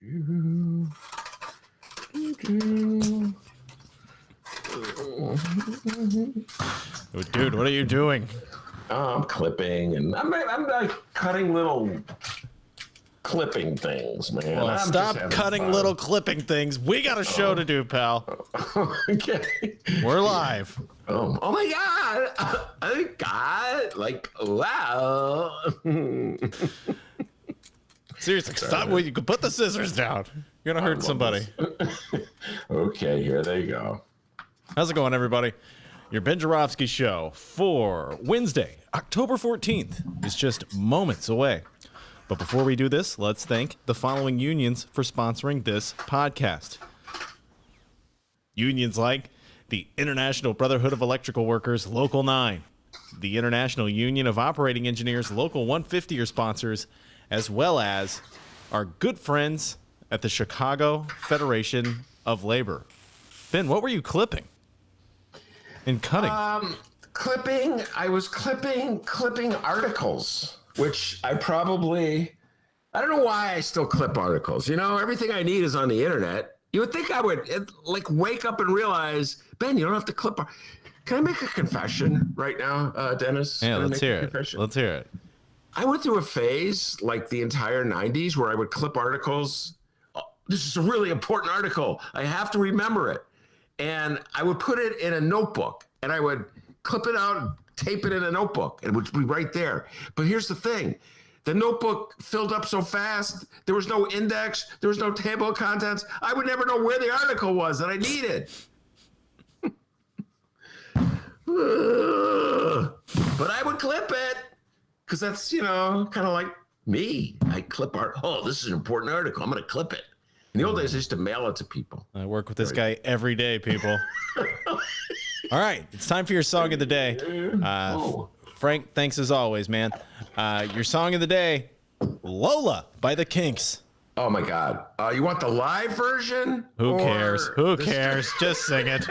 Dude, what are you doing? I'm clipping, and I'm like cutting little clipping things, man. Well, stop cutting little clipping things. We got a show to do, pal. Okay. We're live. Oh my God. Oh my God. Like, wow. Seriously, stop. Well, you can put the scissors down. You're going to hurt somebody. Okay, here they go. How's it going, everybody? Your Ben Joravsky show for Wednesday, October 14th is just moments away. But before we do this, let's thank the following unions for sponsoring this podcast. Unions like the International Brotherhood of Electrical Workers, Local 9, the International Union of Operating Engineers, Local 150 are sponsors, as well as our good friends at the Chicago Federation of Labor. Ben, what were you clipping and cutting? I was clipping articles, which I don't know why I still clip articles. You know, everything I need is on the internet. You would think I would wake up and realize, Ben, you don't have to clip. Can I make a confession right now, Dennis? Yeah, let's hear it. Let's hear it. I went through a phase like the entire 90s where I would clip articles. Oh, this is a really important article. I have to remember it. And I would put it in a notebook and I would clip it out and tape it in a notebook and it would be right there. But here's the thing. The notebook filled up so fast. There was no index. There was no table of contents. I would never know where the article was that I needed. But I would clip it because that's, kind of like me. I clip art. Oh, this is an important article. I'm going to clip it. In the old days, I used to mail it to people. I work with this guy every day, people. All right. It's time for your song of the day. Frank, thanks as always, man. Your song of the day, Lola by the Kinks. Oh, my God. You want the live version? Who cares? Who cares? Just sing it.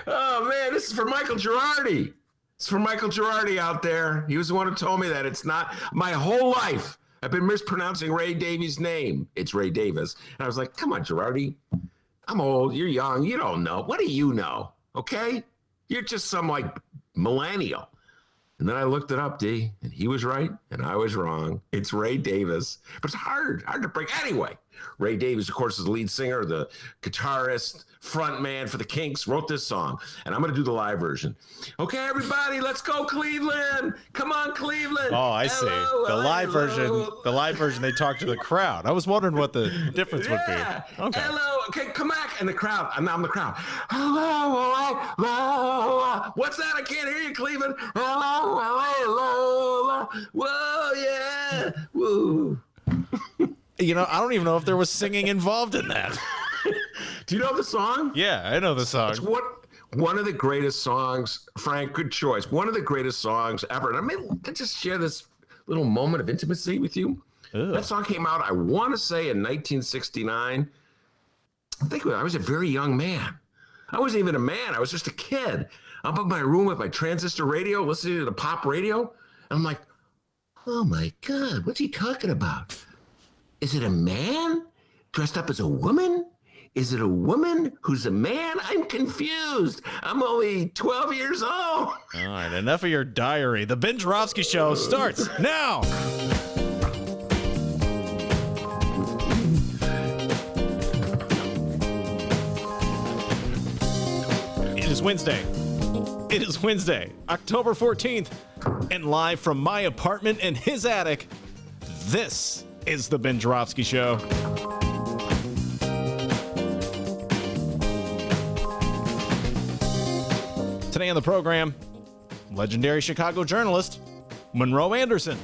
Oh, man, this is for Michael Girardi. It's for Michael Girardi out there. He was the one who told me that it's not my whole life. I've been mispronouncing Ray Davies' name. It's Ray Davis. And I was like, come on, Girardi. I'm old. You're young. You don't know. What do you know? Okay? You're just some millennial. And then I looked it up, D, and he was right, and I was wrong. It's Ray Davis. But it's hard to break. Anyway, Ray Davis, of course, is the lead singer, the guitarist, front man for the Kinks, wrote this song. And I'm going to do the live version. Okay, everybody, let's go, Cleveland. Come on, Cleveland. Oh, I see. The live version, they talk to the crowd. I was wondering what the difference would be. Okay. Hello. Okay, come back. And the crowd. I'm the crowd. Hello, hello. What's that? I can't hear you, Cleveland. Hello, hello. Whoa, yeah. Woo. I don't even know if there was singing involved in that. Do you know the song? Yeah, I know the song. It's one of the greatest songs, Frank, good choice. One of the greatest songs ever. And I just share this little moment of intimacy with you. Ugh. That song came out, I want to say, in 1969. I think I was a very young man. I wasn't even a man. I was just a kid. I'm in my room with my transistor radio, listening to the pop radio. And I'm like, oh, my God, what's he talking about? Is it a man dressed up as a woman? Is it a woman who's a man? I'm confused. I'm only 12 years old. All right, enough of your diary. The Ben Joravsky Show starts now. It is Wednesday, October 14th, and live from my apartment in his attic, this is the Ben Joravsky Show. Today on the program, legendary Chicago journalist, Monroe Anderson.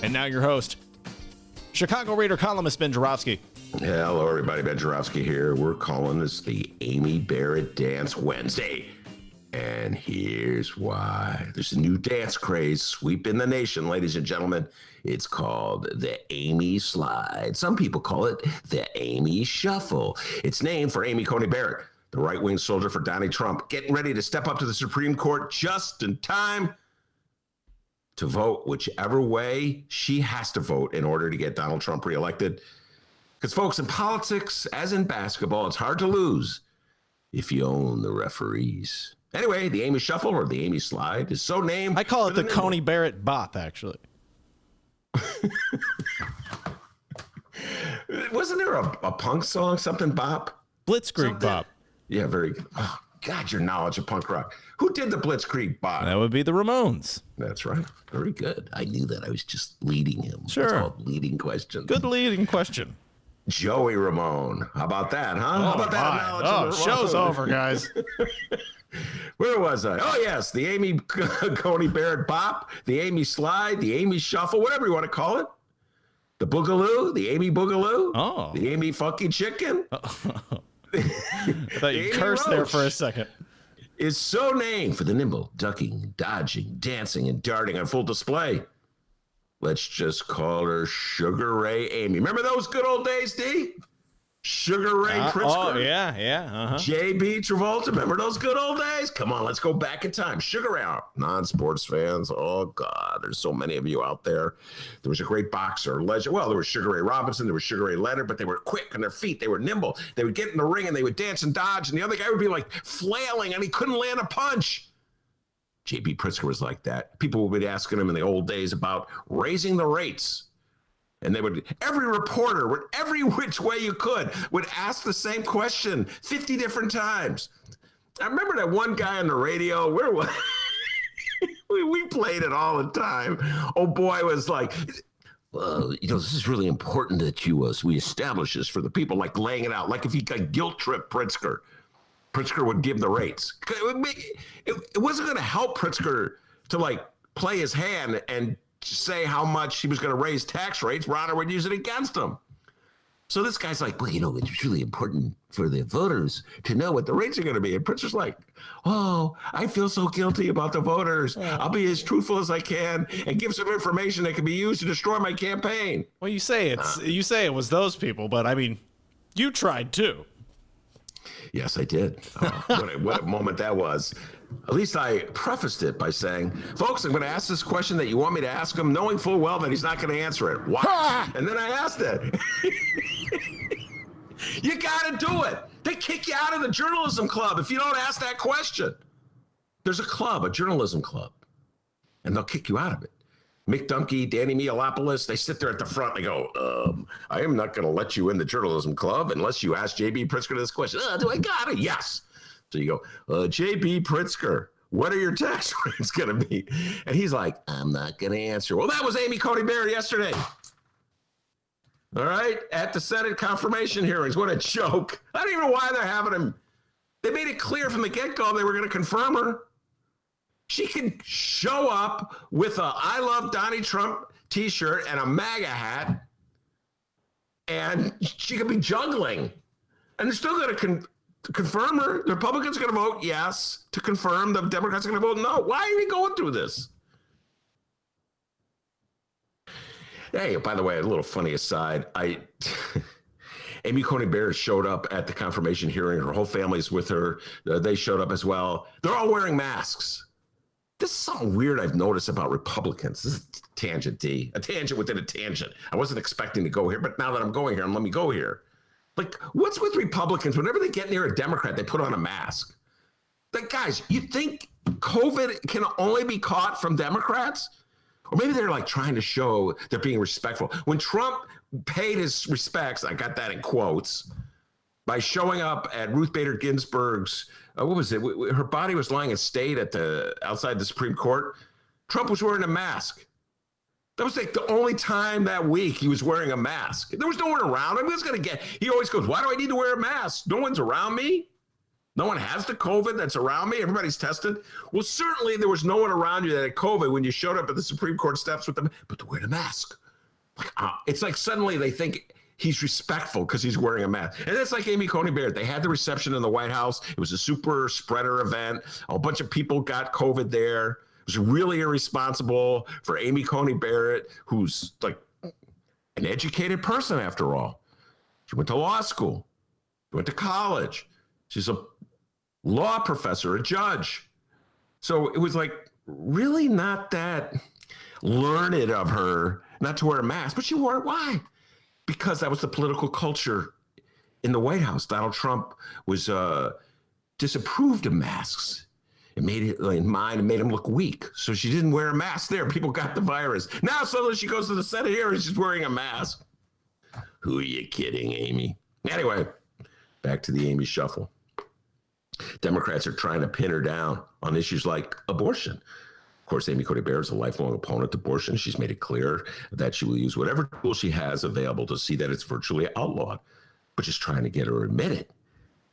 And now your host, Chicago Reader columnist Ben Joravsky. Yeah, hello, everybody. Ben Joravsky here. We're calling this the Amy Barrett Dance Wednesday. And here's why. There's a new dance craze sweeping the nation, ladies and gentlemen. It's called the Amy Slide. Some people call it the Amy Shuffle. It's named for Amy Coney Barrett, the right-wing soldier for Donald Trump, getting ready to step up to the Supreme Court just in time to vote whichever way she has to vote in order to get Donald Trump reelected. Because, folks, in politics, as in basketball, it's hard to lose if you own the referees. Anyway, the Amy Shuffle or the Amy Slide is so named. I call it the Coney Barrett Bop, actually. Wasn't there a punk song, something bop? Blitzkrieg Bop. Yeah, very good. Oh, God, your knowledge of punk rock. Who did the Blitzkrieg Bop? That would be the Ramones. That's right. Very good. I knew that. I was just leading him. Sure. It's called leading question. Good leading question. Joey Ramone. How about that, huh? How about that knowledge of the show's Ramones? over, guys. Where was I? Oh, yes. The Amy Coney Barrett Bop, the Amy Slide, the Amy Shuffle, whatever you want to call it. The Boogaloo, the Amy Boogaloo, the Amy Funky Chicken. I thought you cursed there for a second. Is so named for the nimble ducking, dodging, dancing, and darting on full display. Let's just call her Sugar Ray Amy. Remember those good old days, D? Sugar Ray Pritzker. Oh, yeah. JB Travolta. Remember those good old days? Come on, let's go back in time. Sugar Ray. Non-sports fans. Oh, God, there's so many of you out there. There was a great boxer, legend. Well, there was Sugar Ray Robinson. There was Sugar Ray Leonard, but they were quick on their feet. They were nimble. They would get in the ring, and they would dance and dodge, and the other guy would be, like, flailing, and he couldn't land a punch. JB Pritzker was like that. People would be asking him in the old days about raising the rates. And they would, every reporter, would, every which way you could, would ask the same question 50 different times. I remember that one guy on the radio, where was we played it all the time. Oh boy, was like, well, this is really important that we establish this for the people, like laying it out. Like if he got guilt trip Pritzker would give the rates. It wasn't going to help Pritzker to like play his hand and say how much he was going to raise tax rates. Ronner would use it against him. So this guy's like, well, it's really important for the voters to know what the rates are going to be. And Pritzker's like, oh, I feel so guilty about the voters. I'll be as truthful as I can and give some information that can be used to destroy my campaign. Well, you say it was those people, but I mean, you tried too. Yes, I did. What a moment that was. At least I prefaced it by saying, folks, I'm going to ask this question that you want me to ask him, knowing full well that he's not going to answer it. Why? And then I asked it. You got to do it. They kick you out of the journalism club if you don't ask that question. There's a club, a journalism club, and they'll kick you out of it. Mick Dumke, Danny Mialopoulos, they sit there at the front and they go, I am not going to let you in the journalism club unless you ask JB Pritzker this question. Do I got it? Yes. So you go, JB Pritzker, what are your tax rates going to be? And he's like, I'm not going to answer. Well, that was Amy Coney Barrett yesterday. All right, at the Senate confirmation hearings. What a joke. I don't even know why they're having him. They made it clear from the get-go they were going to confirm her. She can show up with a I Love Donnie Trump t-shirt and a MAGA hat, and she could be juggling. And they're still going to confirm her. The Republicans are going to vote yes to confirm. The Democrats are going to vote no. Why are we going through this? Hey, by the way, a little funny aside. Amy Coney Barrett showed up at the confirmation hearing. Her whole family's with her. They showed up as well. They're all wearing masks. This is something weird I've noticed about Republicans. This is a tangent, D. A tangent within a tangent. I wasn't expecting to go here, but now that I'm going here, let me go here. Like, what's with Republicans? Whenever they get near a Democrat, they put on a mask. Like, guys, you think COVID can only be caught from Democrats? Or maybe they're like trying to show they're being respectful. When Trump paid his respects, I got that in quotes, by showing up at Ruth Bader Ginsburg's, what was it? Her body was lying in state outside the Supreme Court. Trump was wearing a mask. That was like the only time that week he was wearing a mask. There was no one around him. He always goes, why do I need to wear a mask? No one's around me. No one has the COVID that's around me. Everybody's tested. Well, certainly there was no one around you that had COVID when you showed up at the Supreme Court steps with them, but to wear a mask. It's like suddenly they think he's respectful because he's wearing a mask. And that's like Amy Coney Barrett. They had the reception in the White House. It was a super spreader event. A bunch of people got COVID there. It was really irresponsible for Amy Coney Barrett, who's like an educated person after all. She went to law school. She went to college. She's a law professor, a judge. So it was like really not that. learned of her not to wear a mask, but she wore it. Why? Because that was the political culture in the White House. Donald Trump was disapproved of masks. It made it in mind and made him look weak. So she didn't wear a mask there. People got the virus. Now suddenly she goes to the Senate here and she's wearing a mask. Who are you kidding, Amy? Anyway, back to the Amy shuffle. Democrats are trying to pin her down on issues like abortion. Of course, Amy Coney Barrett is a lifelong opponent of abortion. She's made it clear that she will use whatever tool she has available to see that it's virtually outlawed, but just trying to get her to admit it.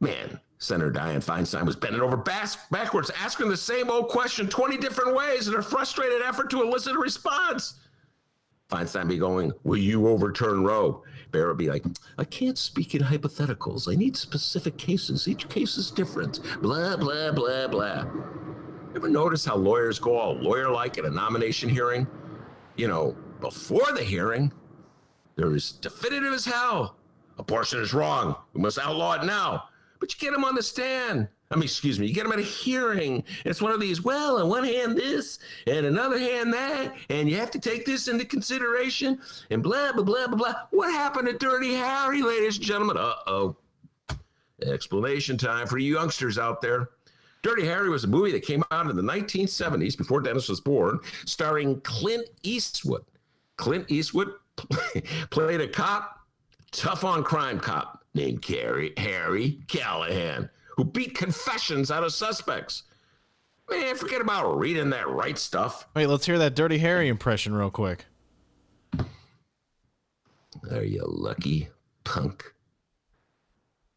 Man, Senator Dianne Feinstein was bending over backwards, asking the same old question 20 different ways in a frustrated effort to elicit a response. Feinstein be going, will you overturn Roe? Barrett be like, I can't speak in hypotheticals. I need specific cases. Each case is different. Blah, blah, blah, blah. Ever notice how lawyers go all lawyer-like at a nomination hearing? You know, before the hearing, they're as definitive as hell. Abortion is wrong. We must outlaw it now. But you get them on the stand. You get them at a hearing. It's one of these, well, on one hand this, and another hand that, and you have to take this into consideration, and blah, blah, blah, blah, blah. What happened to Dirty Harry, ladies and gentlemen? Uh-oh. Explanation time for you youngsters out there. Dirty Harry was a movie that came out in the 1970s, before Dennis was born, starring Clint Eastwood. Clint Eastwood played a cop, tough-on-crime cop, named Harry Callahan, who beat confessions out of suspects. Man, forget about reading that right stuff. Wait, let's hear that Dirty Harry impression real quick. Are you lucky, punk?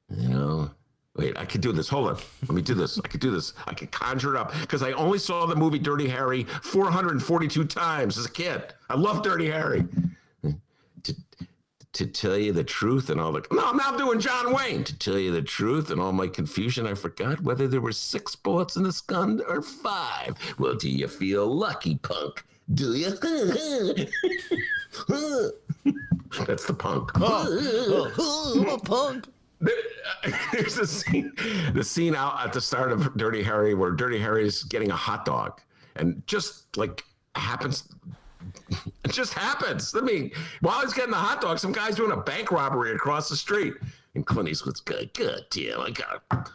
You know, wait, I could do this. Hold on. Let me do this. I could do this. I could conjure it up because I only saw the movie Dirty Harry 442 times as a kid. I love Dirty Harry. To tell you the truth and all the... No, I'm now doing John Wayne. To tell you the truth and all my confusion, I forgot whether there were 6 bullets in this gun or 5. Well, do you feel lucky, punk? Do you? That's the punk. I'm a punk. There's the scene out at the start of Dirty Harry where Dirty Harry's getting a hot dog and just like happens... It just happens. I mean, while he's getting the hot dog, some guy's doing a bank robbery across the street. And Clint Eastwood's God damn,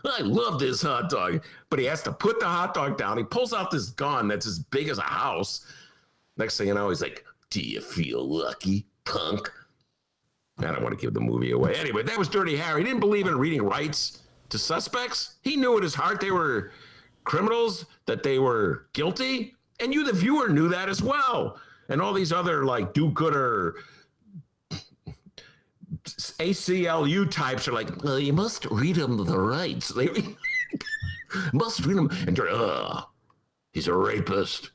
I love this hot dog. But he has to put the hot dog down. He pulls out this gun that's as big as a house. Next thing you know, he's like, do you feel lucky, punk? I don't want to give the movie away. Anyway, that was Dirty Harry. He didn't believe in reading rights to suspects. He knew in his heart they were criminals, that they were guilty. And you, the viewer, knew that as well. And all these other like do-gooder ACLU types are like, well, you must read them the rights. They must read them. And he's a rapist.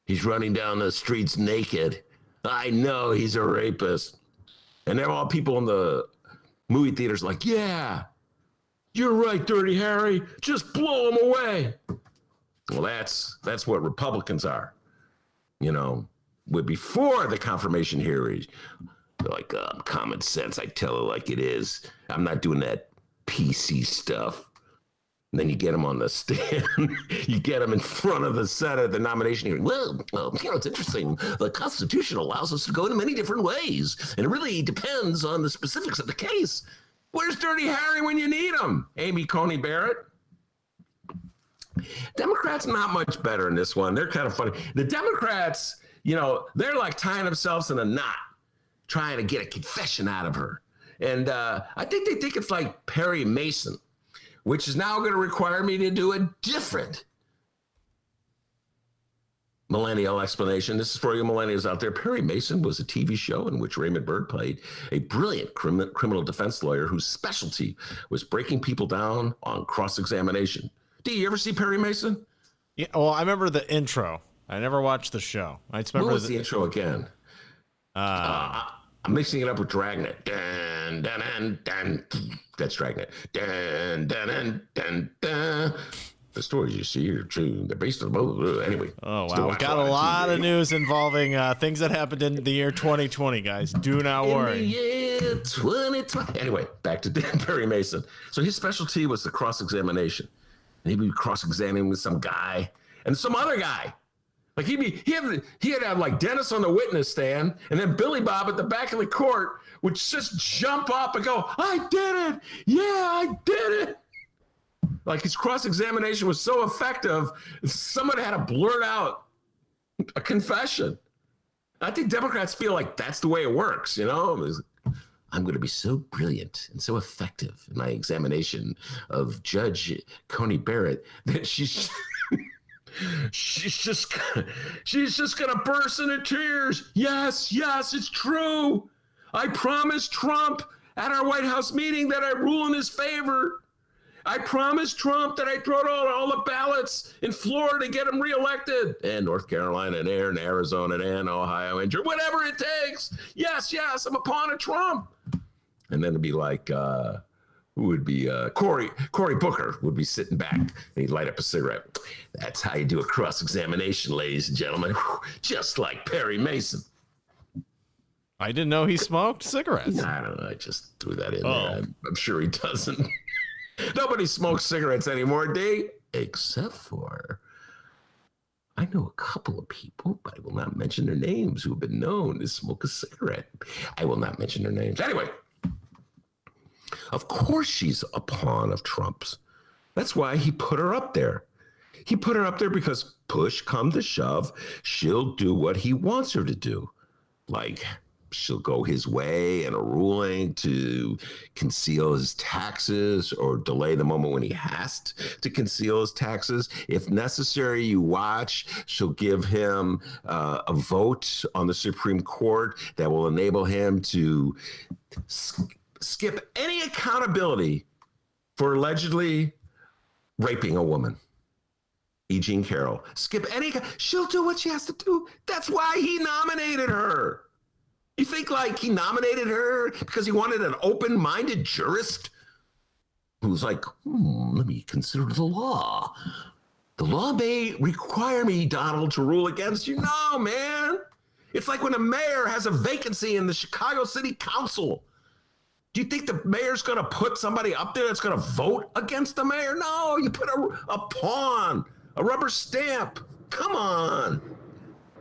He's running down the streets naked. I know he's a rapist. And there are all people in the movie theaters like, yeah, you're right, Dirty Harry. Just blow him away. Well, that's what Republicans are, you know. Before the confirmation hearing, like common sense, I tell it like it is. I'm not doing that PC stuff. And then you get them on the stand. You get them in front of the Senate, the nomination hearing. Well, you know, it's interesting. The Constitution allows us to go in many different ways, and it really depends on the specifics of the case. Where's Dirty Harry when you need him? Amy Coney Barrett. Democrats not much better in this one. They're kind of funny. The Democrats, you know, they're like tying themselves in a knot, trying to get a confession out of her. And I think they think it's like Perry Mason, which is now going to require me to do a different millennial explanation. This is for you millennials out there. Perry Mason was a TV show in which Raymond Burr played a brilliant criminal defense lawyer whose specialty was breaking people down on cross-examination. Do you ever see Perry Mason? Yeah, well, I remember the intro. I never watched the show. I just remember what was the intro again? I'm mixing it up with Dragnet. Dun, dun, dun, dun. That's Dragnet. Dun, dun, dun, dun, dun. The stories you see are true. They're based on both. Anyway. Oh, wow. We got a lot of news involving things that happened in the year 2020, guys. Do not worry. In the year 2020. Anyway, back to Perry Mason. So his specialty was the cross-examination. And he'd be cross-examining with some guy and some other guy Like he had to have like Dennis on the witness stand, and then Billy Bob at the back of the court would just jump up and go, "I did it! Yeah, I did it!" Like his cross-examination was so effective, someone had to blurt out a confession. I think Democrats feel like that's the way it works, you know? I'm going to be so brilliant and so effective in my examination of Judge Coney Barrett that she's just going to burst into tears. Yes, it's true. I promised Trump at our White House meeting that I rule in his favor. I promised Trump that I'd throw out all the ballots in Florida to get him reelected, and North Carolina and Arizona and Ohio and whatever it takes. Yes, I'm a pawn of Trump. And then it'd be like, who would be Cory Booker would be sitting back and he'd light up a cigarette. That's how you do a cross-examination, ladies and gentlemen, just like Perry Mason. I didn't know he smoked cigarettes. I don't know. I just threw that in there. I'm sure he doesn't. Nobody smokes cigarettes anymore, D, except for I know a couple of people, but I will not mention their names, who have been known to smoke a cigarette. I will not mention their names. Anyway, of course she's a pawn of Trump's. That's why he put her up there. He put her up there because push come to shove, she'll do what he wants her to do. Like, she'll go his way in a ruling to conceal his taxes or delay the moment when he has to conceal his taxes. If necessary, you watch, she'll give him a vote on the Supreme Court that will enable him to skip any accountability for allegedly raping a woman. E. Jean Carroll. She'll do what she has to do. That's why he nominated her. You think like he nominated her because he wanted an open-minded jurist who's like, let me consider the law. The law may require me, Donald, to rule against you. No, man. It's like when a mayor has a vacancy in the Chicago City Council. Do you think the mayor's going to put somebody up there that's going to vote against the mayor? No, you put a pawn, a rubber stamp. Come on.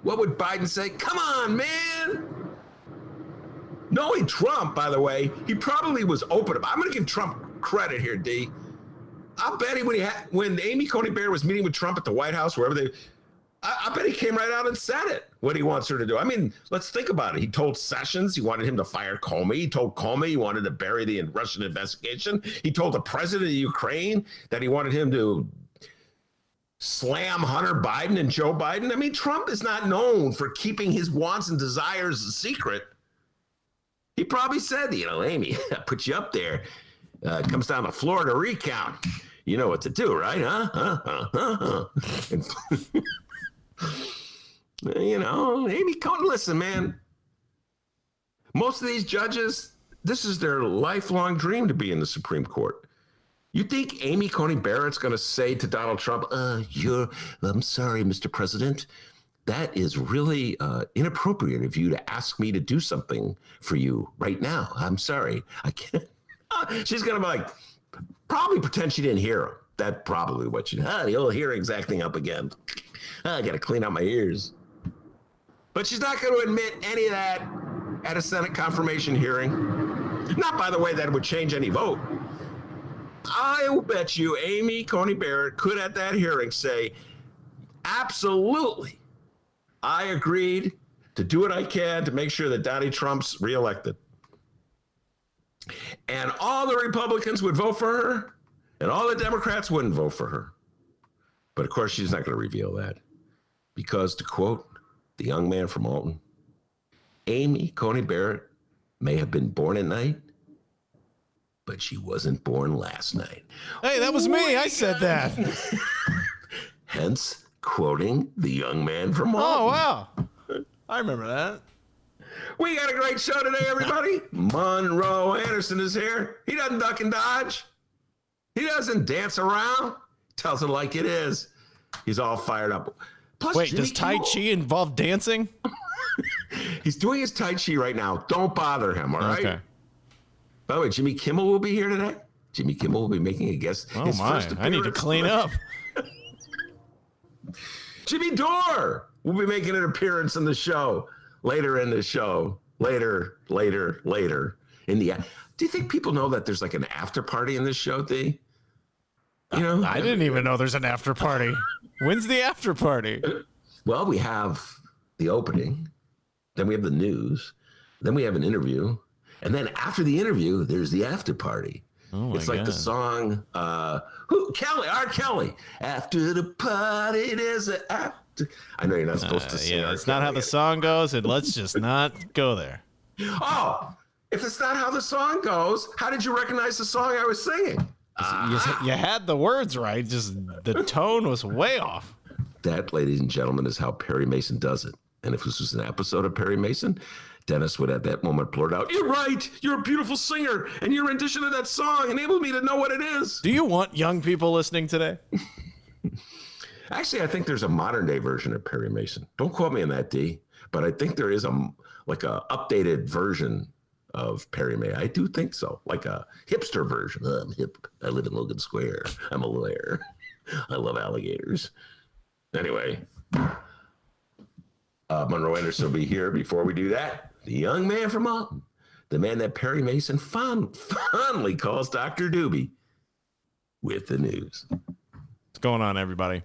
What would Biden say? Come on, man. Knowing Trump, by the way, he probably was open about it. I'm going to give Trump credit here, D. I'll bet he, when Amy Coney Barrett was meeting with Trump at the White House, wherever I bet he came right out and said it, what he wants her to do. I mean, let's think about it. He told Sessions he wanted him to fire Comey. He told Comey he wanted to bury the Russian investigation. He told the president of Ukraine that he wanted him to slam Hunter Biden and Joe Biden. I mean, Trump is not known for keeping his wants and desires a secret. He probably said, Amy, I put you up there. It comes down to Florida recount. You know what to do, right? Amy, listen, man. Most of these judges, this is their lifelong dream to be in the Supreme Court. You think Amy Coney Barrett's going to say to Donald Trump, I'm sorry, Mr. President. That is really inappropriate of you to ask me to do something for you right now. I'm sorry. I can't. She's going to be like, probably pretend she didn't hear him. That's probably what she did. The old hearing's acting up again. I got to clean out my ears. But she's not going to admit any of that at a Senate confirmation hearing. Not, by the way, that it would change any vote. I will bet you Amy Coney Barrett could at that hearing say, absolutely. I agreed to do what I can to make sure that Donald Trump's reelected. And all the Republicans would vote for her, and all the Democrats wouldn't vote for her. But of course, she's not going to reveal that. Because, to quote the young man from Alton, Amy Coney Barrett may have been born at night, but she wasn't born last night. Hey, that was me. I said that. Hence, quoting the young man from Alton. Oh, wow. I remember that. We got a great show today, everybody. Monroe Anderson is here. He doesn't duck and dodge. He doesn't dance around. Tells it like it is. He's all fired up. Plus, wait, Jimmy does Tai Chi involve dancing? He's doing his Tai Chi right now. Don't bother him, all right? Okay. By the way, Jimmy Kimmel will be here today. Jimmy Kimmel will be making a guest. Oh, my. I need to clean up. Jimmy Dore. We'll be making an appearance in the show later in the show. Later. In the do you think people know that there's like an after party in this show, D? You know, I didn't even know there's an after party. When's the after party? Well, we have the opening, then we have the news, then we have an interview, and then after the interview, there's the after party. Oh it's like the song, R. Kelly. After the party, there's an after. I know you're not supposed to sing. Yeah, it's not how the song goes, and let's just not go there. Oh, if it's not how the song goes, how did you recognize the song I was singing? You had the words right, just the tone was way off. That, ladies and gentlemen, is how Perry Mason does it. And if this was an episode of Perry Mason, Dennis would at that moment blurt out, "You're right. You're a beautiful singer, and your rendition of that song enabled me to know what it is." Do you want young people listening today? Actually, I think there's a modern day version of Perry Mason. Don't quote me on that, D. But I think there is a updated version of Perry May. I do think so, like a hipster version. I'm hip. I live in Logan Square. I'm a lawyer. I love alligators. Anyway, Monroe Anderson will be here before we do that. The young man from Alton, the man that Perry Mason fondly calls Dr. Doobie, with the news. What's going on, everybody?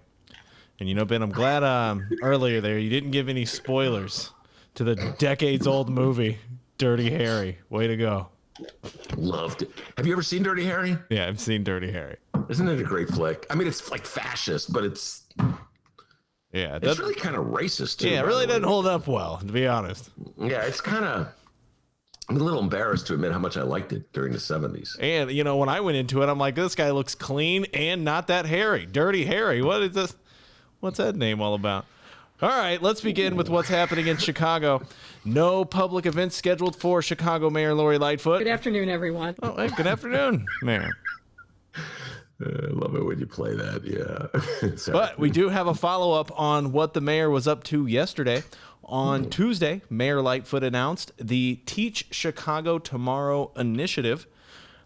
And you know, Ben, I'm glad earlier there you didn't give any spoilers to the decades-old movie, Dirty Harry. Way to go. Loved it. Have you ever seen Dirty Harry? Yeah, I've seen Dirty Harry. Isn't it a great flick? I mean, it's like fascist, but it's really kind of racist, too. Yeah, it really doesn't hold up well, to be honest. Yeah, it's kind of... I'm a little embarrassed to admit how much I liked it during the 70s. And, you know, when I went into it, I'm like, this guy looks clean and not that hairy. Dirty Harry. What is this? What's that name all about? All right, let's begin with what's happening in Chicago. No public events scheduled for Chicago Mayor Lori Lightfoot. Good afternoon, everyone. Oh, hey, good afternoon, Mayor. I love it when you play that, yeah. But we do have a follow-up on what the mayor was up to yesterday. On Tuesday, Mayor Lightfoot announced the Teach Chicago Tomorrow initiative.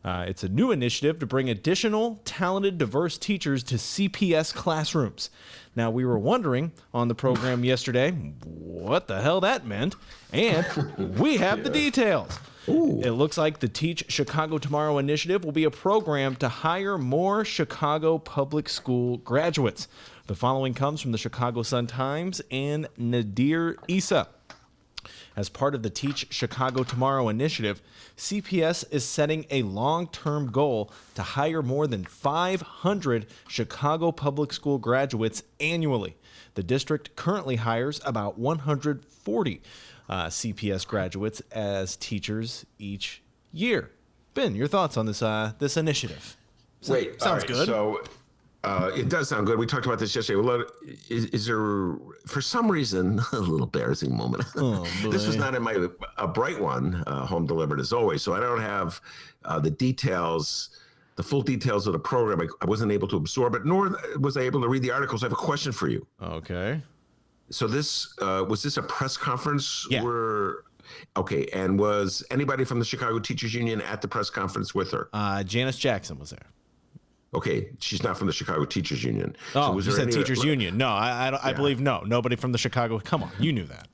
It's a new initiative to bring additional talented, diverse teachers to CPS classrooms. Now, we were wondering on the program yesterday what the hell that meant, and we have the details. Ooh. It looks like the Teach Chicago Tomorrow initiative will be a program to hire more Chicago public school graduates. The following comes from the Chicago Sun-Times and Nadir Issa. As part of the Teach Chicago Tomorrow initiative, CPS is setting a long-term goal to hire more than 500 Chicago public school graduates annually. The district currently hires about 140 CPS graduates as teachers each year. Ben, your thoughts on this initiative? Sounds good. So it does sound good. We talked about this yesterday. Well, is there, for some reason, a little embarrassing moment? Oh, this was not in my bright one, home delivered as always. So I don't have the details, the full details of the program. I wasn't able to absorb it, nor was I able to read the articles. I have a question for you. Okay. So this was this a press conference? Yeah. Okay. And was anybody from the Chicago Teachers Union at the press conference with her? Janice Jackson was there. Okay, she's not from the Chicago Teachers Union. Oh, so was you there said Teachers Union. No, I believe no. Nobody from the Chicago. Come on, you knew that.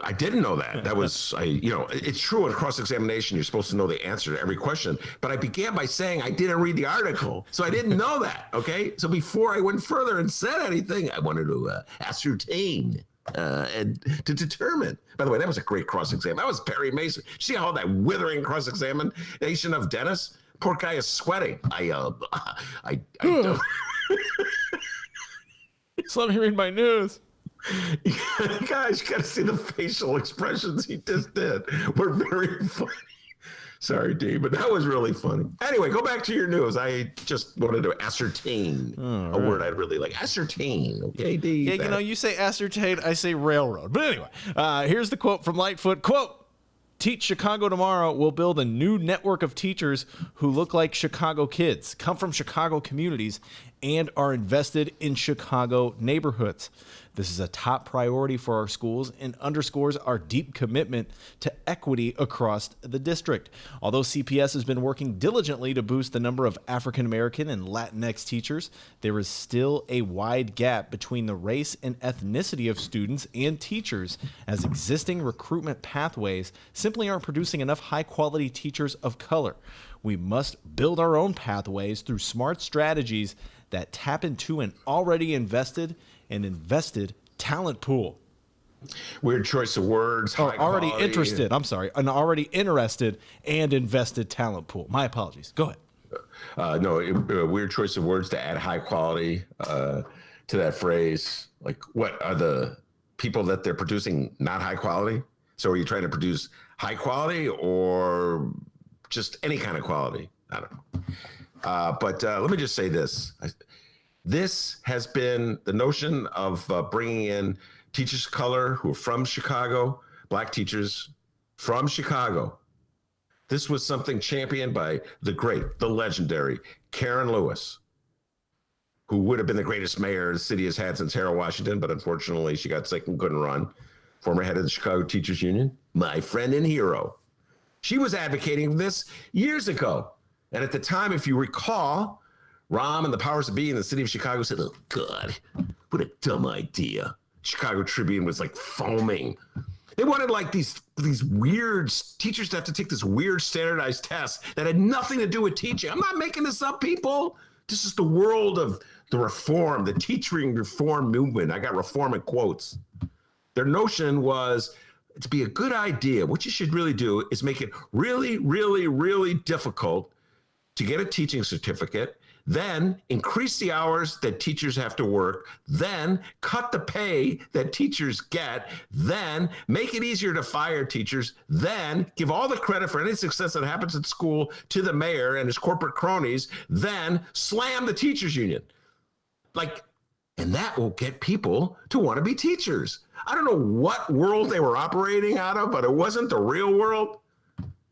I didn't know that. That was, it's true in cross-examination, you're supposed to know the answer to every question. But I began by saying I didn't read the article, so I didn't know that, okay? So before I went further and said anything, I wanted to ascertain and to determine. By the way, that was a great cross-exam. That was Perry Mason. See how that withering cross-examination of Dennis? Poor guy is sweating. I don't. Just let me read my news. Guys, you got to see the facial expressions he just did. We're very funny. Sorry, D, but that was really funny. Anyway, go back to your news. I just wanted to ascertain a word I'd really like. Ascertain, okay, D? Yeah, you say ascertain, I say railroad. But anyway, here's the quote from Lightfoot. Quote, Teach Chicago Tomorrow will build a new network of teachers who look like Chicago kids, come from Chicago communities, and are invested in Chicago neighborhoods. This is a top priority for our schools and underscores our deep commitment to equity across the district. Although CPS has been working diligently to boost the number of African American and Latinx teachers, there is still a wide gap between the race and ethnicity of students and teachers, as existing recruitment pathways simply aren't producing enough high-quality teachers of color. We must build our own pathways through smart strategies that tap into an already invested talent pool. Weird choice of words. An already interested and invested talent pool. My apologies. Go ahead. Weird choice of words to add high quality to that phrase. Like, what are the people that they're producing not high quality? So are you trying to produce high quality or just any kind of quality? I don't know. But let me just say this. This has been the notion of bringing in teachers of color who are from Chicago, black teachers from Chicago. This was something championed by the great, the legendary Karen Lewis, who would have been the greatest mayor the city has had since Harold Washington, but unfortunately she got sick and couldn't run. Former head of the Chicago Teachers Union, my friend and hero. She was advocating for this years ago. And at the time, if you recall, Rahm and the powers that be in the city of Chicago said, "Oh God, what a dumb idea." Chicago Tribune was like foaming. They wanted like these weird teachers to have to take this weird standardized test that had nothing to do with teaching. I'm not making this up, people. This is the world of the reform, the teaching reform movement. I got reform in quotes. Their notion was to be a good idea. What you should really do is make it really, really, really difficult to get a teaching certificate, then increase the hours that teachers have to work, then cut the pay that teachers get, then make it easier to fire teachers, then give all the credit for any success that happens at school to the mayor and his corporate cronies, then slam the teachers union. And that will get people to want to be teachers. I don't know what world they were operating out of, but it wasn't the real world.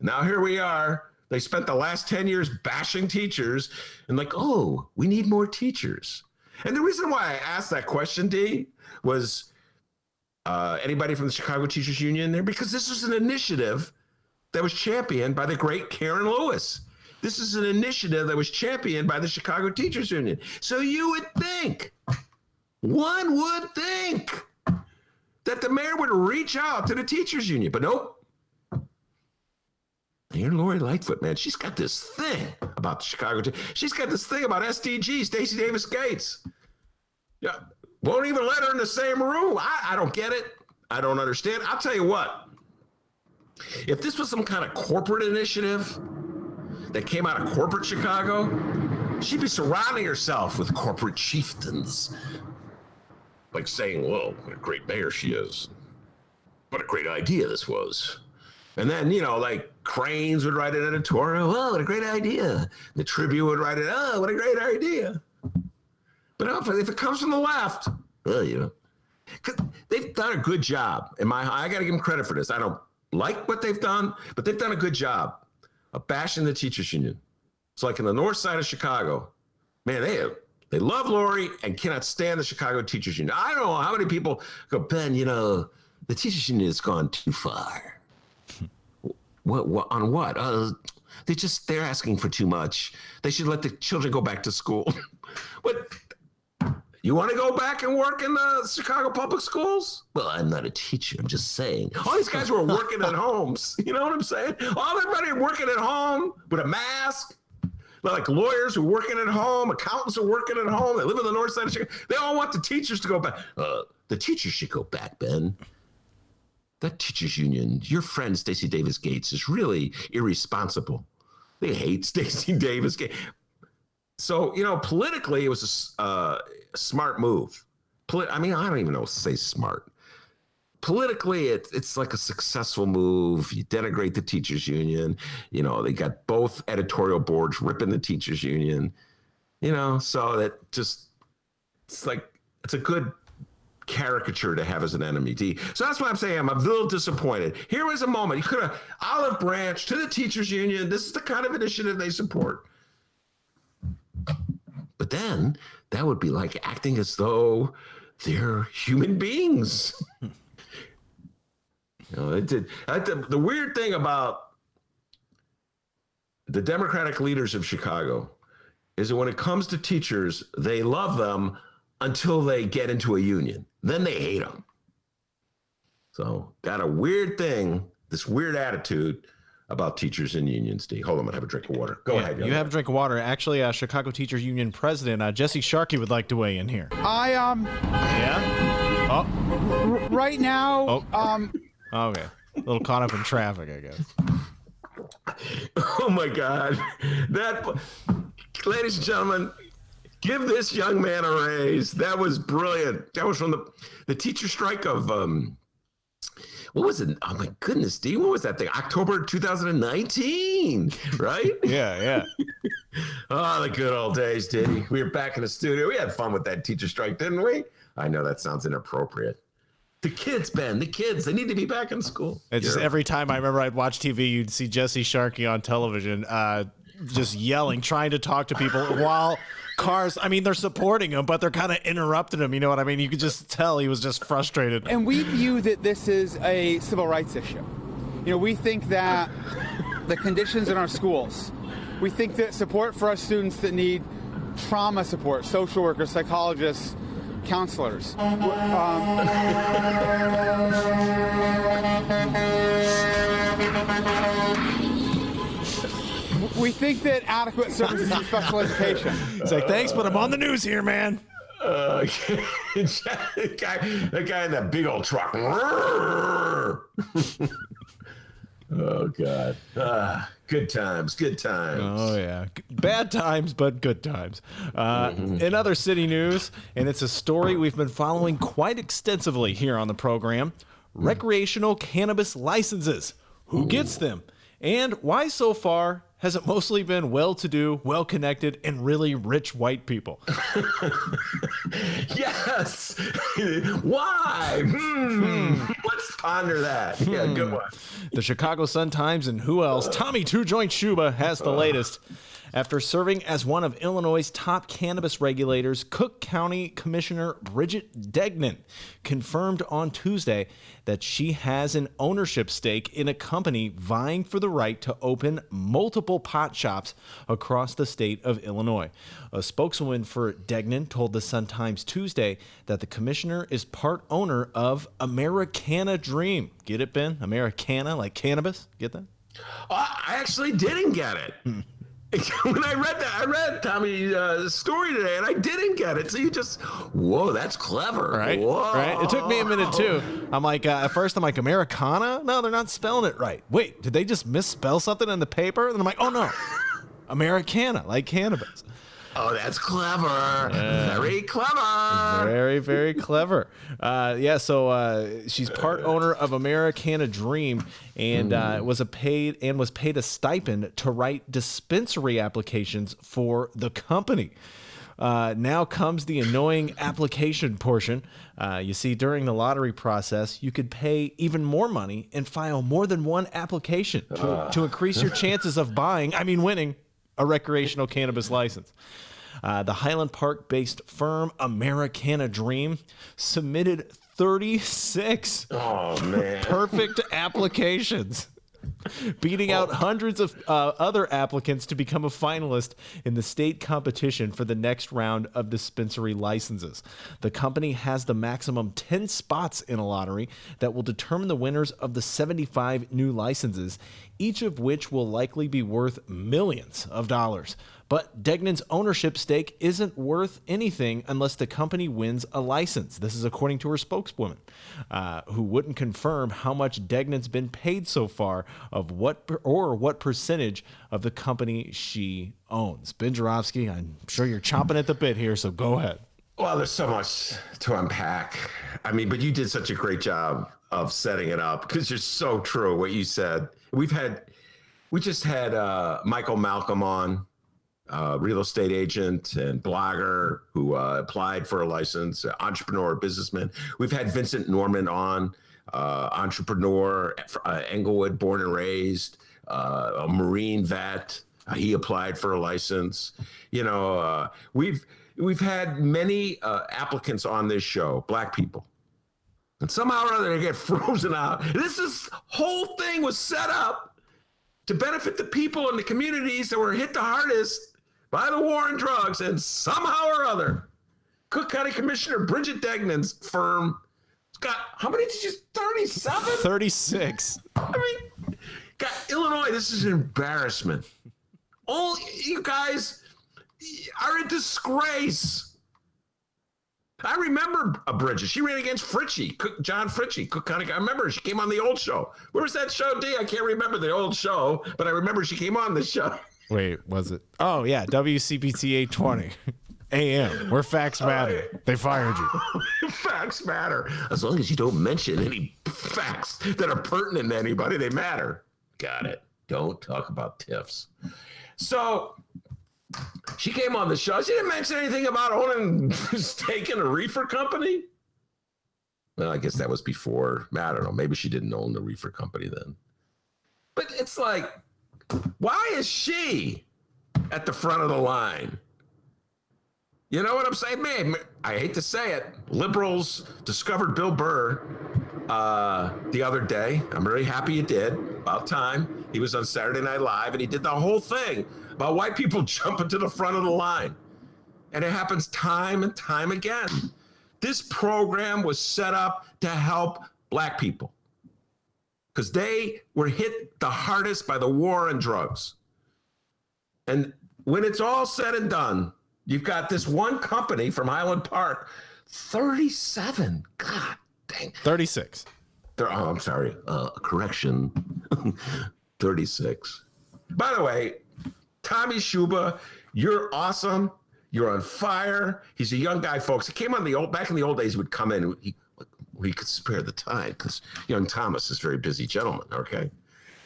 Now here we are. They spent the last 10 years bashing teachers and oh, we need more teachers. And the reason why I asked that question, D, was anybody from the Chicago Teachers Union there? Because this was an initiative that was championed by the great Karen Lewis. This is an initiative that was championed by the Chicago Teachers Union. So one would think that the mayor would reach out to the teachers union, but nope. Mayor Lori Lightfoot, man, she's got this thing about the Chicago. She's got this thing about SDG, Stacey Davis Gates. Yeah, won't even let her in the same room. I don't get it. I don't understand. I'll tell you what. If this was some kind of corporate initiative that came out of corporate Chicago, she'd be surrounding herself with corporate chieftains. Like saying, "Whoa, what a great mayor she is. What a great idea this was." And then, Cranes would write an editorial, "Oh, what a great idea." The Tribune would write it, "Oh, what a great idea." But if it comes from the left, well, they've done a good job. I got to give them credit for this. I don't like what they've done, but they've done a good job of bashing the teachers union. It's like in the north side of Chicago, man, they love Lori and cannot stand the Chicago Teachers Union. I don't know how many people go, "Ben, the teachers union has gone too far." What on what? They're asking for too much. They should let the children go back to school. What? You want to go back and work in the Chicago public schools? Well, I'm not a teacher. I'm just saying. All these guys who are working at homes. You know what I'm saying? Everybody working at home with a mask. Like lawyers who are working at home, accountants who are working at home. They live in the north side of Chicago. They all want the teachers to go back. The teachers should go back, Ben. That teachers union, your friend Stacey Davis Gates, is really irresponsible. They hate Stacey Davis Gates. So, politically, it was a smart move. I don't even know what to say smart. Politically, it's like a successful move. You denigrate the teachers union. They got both editorial boards ripping the teachers union. So that just, it's a good caricature to have as an enemy, D. So that's why I'm saying I'm a little disappointed. Here was a moment. You could have olive branch to the teachers union. This is the kind of initiative they support. But then that would be like acting as though they're human beings. The weird thing about the Democratic leaders of Chicago is that when it comes to teachers, they love them until they get into a union. Then they hate them. So got a weird thing, this weird attitude about teachers and unions. Hold on, I'm gonna have a drink of water. Go ahead. You have a drink of water. Actually, Chicago Teachers Union President Jesse Sharkey would like to weigh in here. Yeah. Oh. Right now. Oh. Okay. A little caught up in traffic, I guess. Oh my God! Ladies and gentlemen, give this young man a raise. That was brilliant. That was from the teacher strike of what was it? Oh my goodness, D, what was that thing? October 2019, right? Yeah. Oh, the good old days, Diddy. We were back in the studio. We had fun with that teacher strike, didn't we? I know that sounds inappropriate. The kids, Ben, they need to be back in school. It's just every time I remember I'd watch TV, you'd see Jesse Sharkey on television just yelling, trying to talk to people while cars, I mean, they're supporting him, but they're kind of interrupting him. You know what I mean? You could just tell he was just frustrated. And we view that this is a civil rights issue. You know, we think that the conditions in our schools, we think that support for our students that need trauma support, social workers, psychologists, counselors. We think that adequate services and special education. He's like, thanks, but I'm on the news here, man. The guy in that big old truck. Oh, God. Good times. Oh, yeah. Bad times, but good times. In other city news, and it's a story we've been following quite extensively here on the program, recreational cannabis licenses. Who gets them? And why so far has it mostly been well-to-do, well-connected, and really rich white people? Yes. Why? Let's ponder that. Yeah, good one. The Chicago Sun-Times and who else? Tommy Two Joint Shuba has the latest. After serving as one of Illinois' top cannabis regulators, Cook County Commissioner Bridget Degnan confirmed on Tuesday that she has an ownership stake in a company vying for the right to open multiple pot shops across the state of Illinois. A spokeswoman for Degnan told the Sun-Times Tuesday that the commissioner is part owner of Americana Dream. Get it, Ben? Americana, like cannabis? Get that? I actually didn't get it. When I read Tommy's story today, and I didn't get it. So whoa, that's clever. Right? Whoa. Right? It took me a minute, too. I'm like, at first, I'm like, Americana? No, they're not spelling it right. Wait, did they just misspell something in the paper? And I'm like, oh, no. Americana, like cannabis. Oh, that's clever. Very clever. Very, very clever. So she's part owner of Americana Dream and was paid a stipend to write dispensary applications for the company. Now comes the annoying application portion. You see, during the lottery process, you could pay even more money and file more than one application to increase your chances of winning a recreational cannabis license. The Highland Park-based firm Americana Dream submitted 36 perfect applications, beating out hundreds of other applicants to become a finalist in the state competition for the next round of dispensary licenses. The company has the maximum 10 spots in a lottery that will determine the winners of the 75 new licenses, each of which will likely be worth millions of dollars. But Degnan's ownership stake isn't worth anything unless the company wins a license. This is according to her spokeswoman, who wouldn't confirm how much Degnan's been paid so far of what percentage of the company she owns. Ben Joravsky, I'm sure you're chomping at the bit here, so go ahead. Well, there's so much to unpack. I mean, but you did such a great job of setting it up because you're so true what you said. We just had Michael Malcolm on. Real estate agent and blogger who applied for a license, entrepreneur, businessman. We've had Vincent Norman on, entrepreneur, Englewood, born and raised, a Marine vet. He applied for a license. we've had many applicants on this show, black people. And somehow or other they get frozen out. This whole thing was set up to benefit the people in the communities that were hit the hardest by the war on drugs. And somehow or other, Cook County Commissioner Bridget Degnan's firm got, how many did you, 37? 36. I mean, got Illinois, this is an embarrassment. All you guys are a disgrace. I remember Bridget. She ran against Fritchie, John Fritchie, Cook County. I remember she came on the old show. Where was that show, D? I can't remember the old show, but I remember she came on the show. Wait, was it? Oh, yeah, WCPT 820 AM, where facts matter. They fired you. Facts matter. As long as you don't mention any facts that are pertinent to anybody, they matter. Got it. Don't talk about TIFs. So she came on the show. She didn't mention anything about owning stake in a reefer company. Well, I guess that was before. I don't know. Maybe she didn't own the reefer company then. But it's like, why is she at the front of the line? You know what I'm saying? Man, I hate to say it. Liberals discovered Bill Burr the other day. I'm very happy you did. About time. He was on Saturday Night Live, and he did the whole thing about white people jumping to the front of the line. And it happens time and time again. This program was set up to help black people because they were hit the hardest by the war on drugs. And when it's all said and done, you've got this one company from Highland Park, 37. God dang. 36. I'm sorry. Correction. 36. By the way, Tommy Schuba, you're awesome. You're on fire. He's a young guy, folks. He came on back in the old days, he would come in. He could spare the time because young Thomas is a very busy gentleman, okay?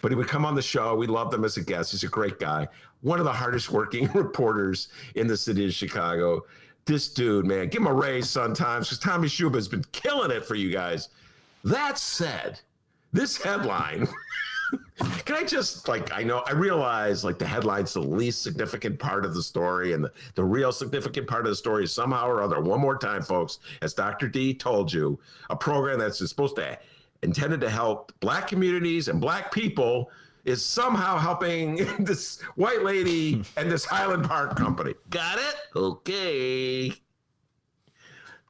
But he would come on the show. We loved him as a guest. He's a great guy. One of the hardest working reporters in the city of Chicago. This dude, man, give him a raise sometimes because Tommy Schuba has been killing it for you guys. That said, this headline, can I just, I realize the headline's the least significant part of the story, and the real significant part of the story is somehow or other, one more time, folks, as Dr. D told you, a program that's intended to help black communities and black people is somehow helping this white lady and this Highland Park company. Got it? Okay.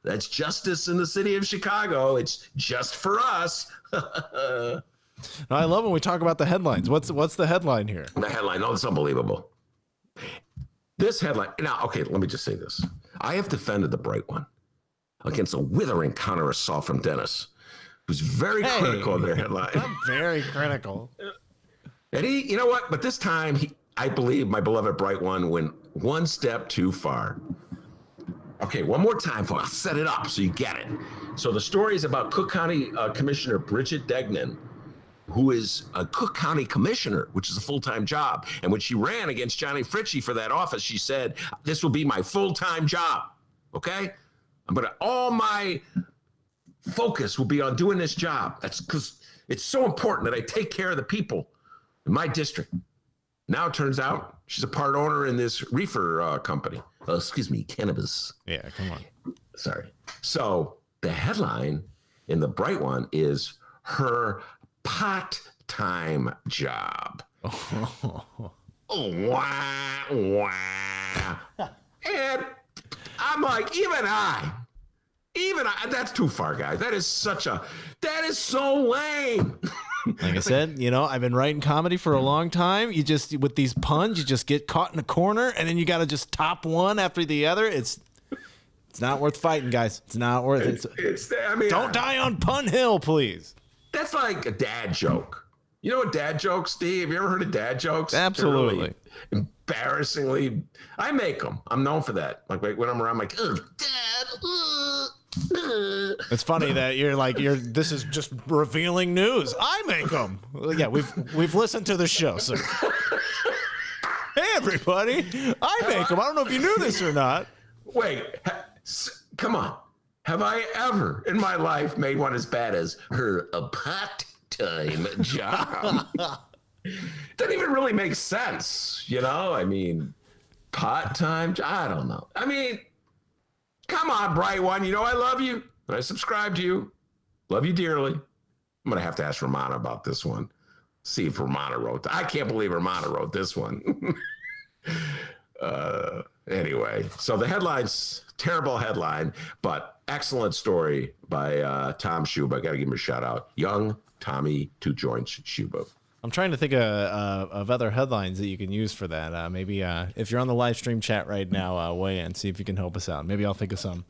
That's justice in the city of Chicago. It's just for us. No, I love when we talk about the headlines. What's the headline here? The headline. Oh, it's unbelievable. This headline. Now, okay, let me just say this. I have defended the Bright One against a withering counter assault from Dennis, who's very critical of their headline. I'm very critical. And he, you know what? But this time, I believe my beloved Bright One went one step too far. Okay, one more time, folks. I'll set it up so you get it. So the story is about Cook County Commissioner Bridget Degnan, who is a Cook County Commissioner, which is a full-time job. And when she ran against Johnny Fritchie for that office, she said, this will be my full-time job, okay? All my focus will be on doing this job. That's because it's so important that I take care of the people in my district. Now it turns out she's a part owner in this reefer company. Cannabis. Yeah, come on. Sorry. So the headline in the Bright One is her part-time job. Oh, wow. And I'm like, even I, that's too far, guys. That is so lame. Like I said, I've been writing comedy for a long time. You just, with these puns, you just get caught in a corner, and then you got to just top one after the other. It's not worth fighting, guys. It's not worth it. Don't die on Pun Hill, please. That's like a dad joke. You know what dad jokes, Steve? Have you ever heard of dad jokes? Absolutely. Really embarrassingly, I make them. I'm known for that. Like when I'm around, I'm like, ugh, Dad. It's funny that this is just revealing news. I make them. Yeah, we've listened to the show, so. Hey, everybody. I make them. I don't know if you knew this or not. Wait, come on. Have I ever in my life made one as bad as her a part-time job? Doesn't even really make sense, I mean, part-time job? I don't know. I mean, Come on, bright one. You know I love you. I subscribe to you. Love you dearly. I'm going to have to ask Romana about this one. See if Romana wrote. I can't believe Romana wrote this one. Anyway, so the headline's terrible headline, but excellent story by Tom Schuba. I got to give him a shout out. Young Tommy Two Joints Schuba. I'm trying to think of other headlines that you can use for that. Maybe if you're on the live stream chat right now, weigh in, see if you can help us out. Maybe I'll think of some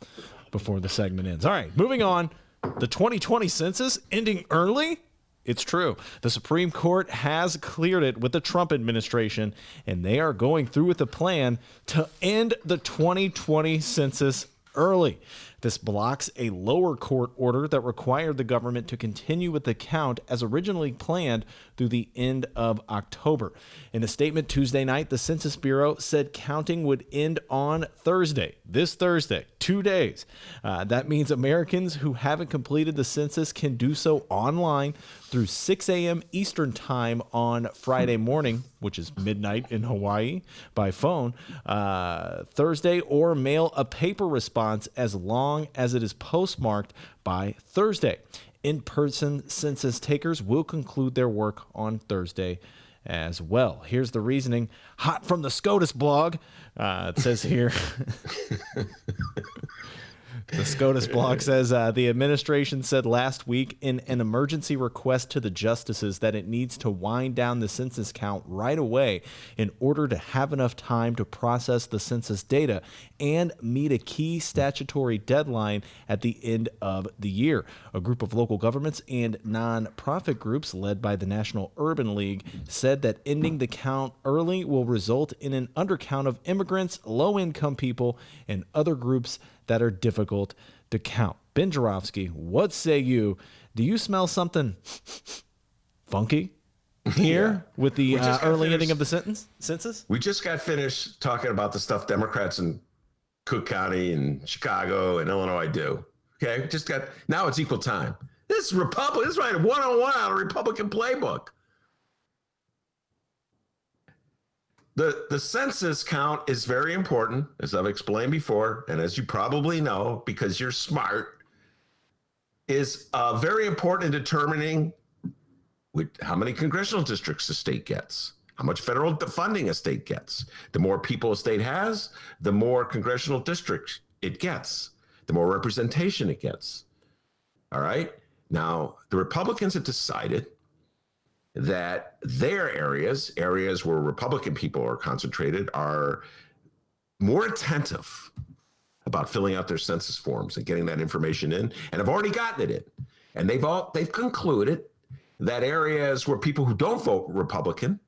before the segment ends. All right, moving on. The 2020 census ending early? It's true. The Supreme Court has cleared it with the Trump administration, and they are going through with a plan to end the 2020 census early. This blocks a lower court order that required the government to continue with the count as originally planned through the end of October. In a statement Tuesday night, the Census Bureau said counting would end on Thursday, this Thursday, 2 days. That means Americans who haven't completed the census can do so online through 6 a.m. Eastern time on Friday morning, which is midnight in Hawaii, by phone, Thursday, or mail a paper response as long as it is postmarked by Thursday. In-person census takers will conclude their work on Thursday as well. Here's the reasoning, hot from the SCOTUS blog. It says here... The SCOTUS blog says the administration said last week in an emergency request to the justices that it needs to wind down the census count right away in order to have enough time to process the census data and meet a key statutory deadline at the end of the year. A group of local governments and nonprofit groups led by the National Urban League said that ending the count early will result in an undercount of immigrants, low-income people, and other groups that are difficult to count. Ben Joravsky, what say you? Do you smell something funky here with the early ending of the census? We just got finished talking about the stuff Democrats in Cook County and Chicago and Illinois do. Okay, now it's equal time. This is Republican. This is right 101 out of Republican playbook. The census count is very important, as I've explained before, and as you probably know, because you're smart, is very important in determining how many congressional districts a state gets, how much federal funding a state gets. The more people a state has, the more congressional districts it gets, the more representation it gets. All right? Now, the Republicans have decided that their areas where Republican people are concentrated, are more attentive about filling out their census forms and getting that information in, and have already gotten it in. And they've concluded that areas where people who don't vote Republican,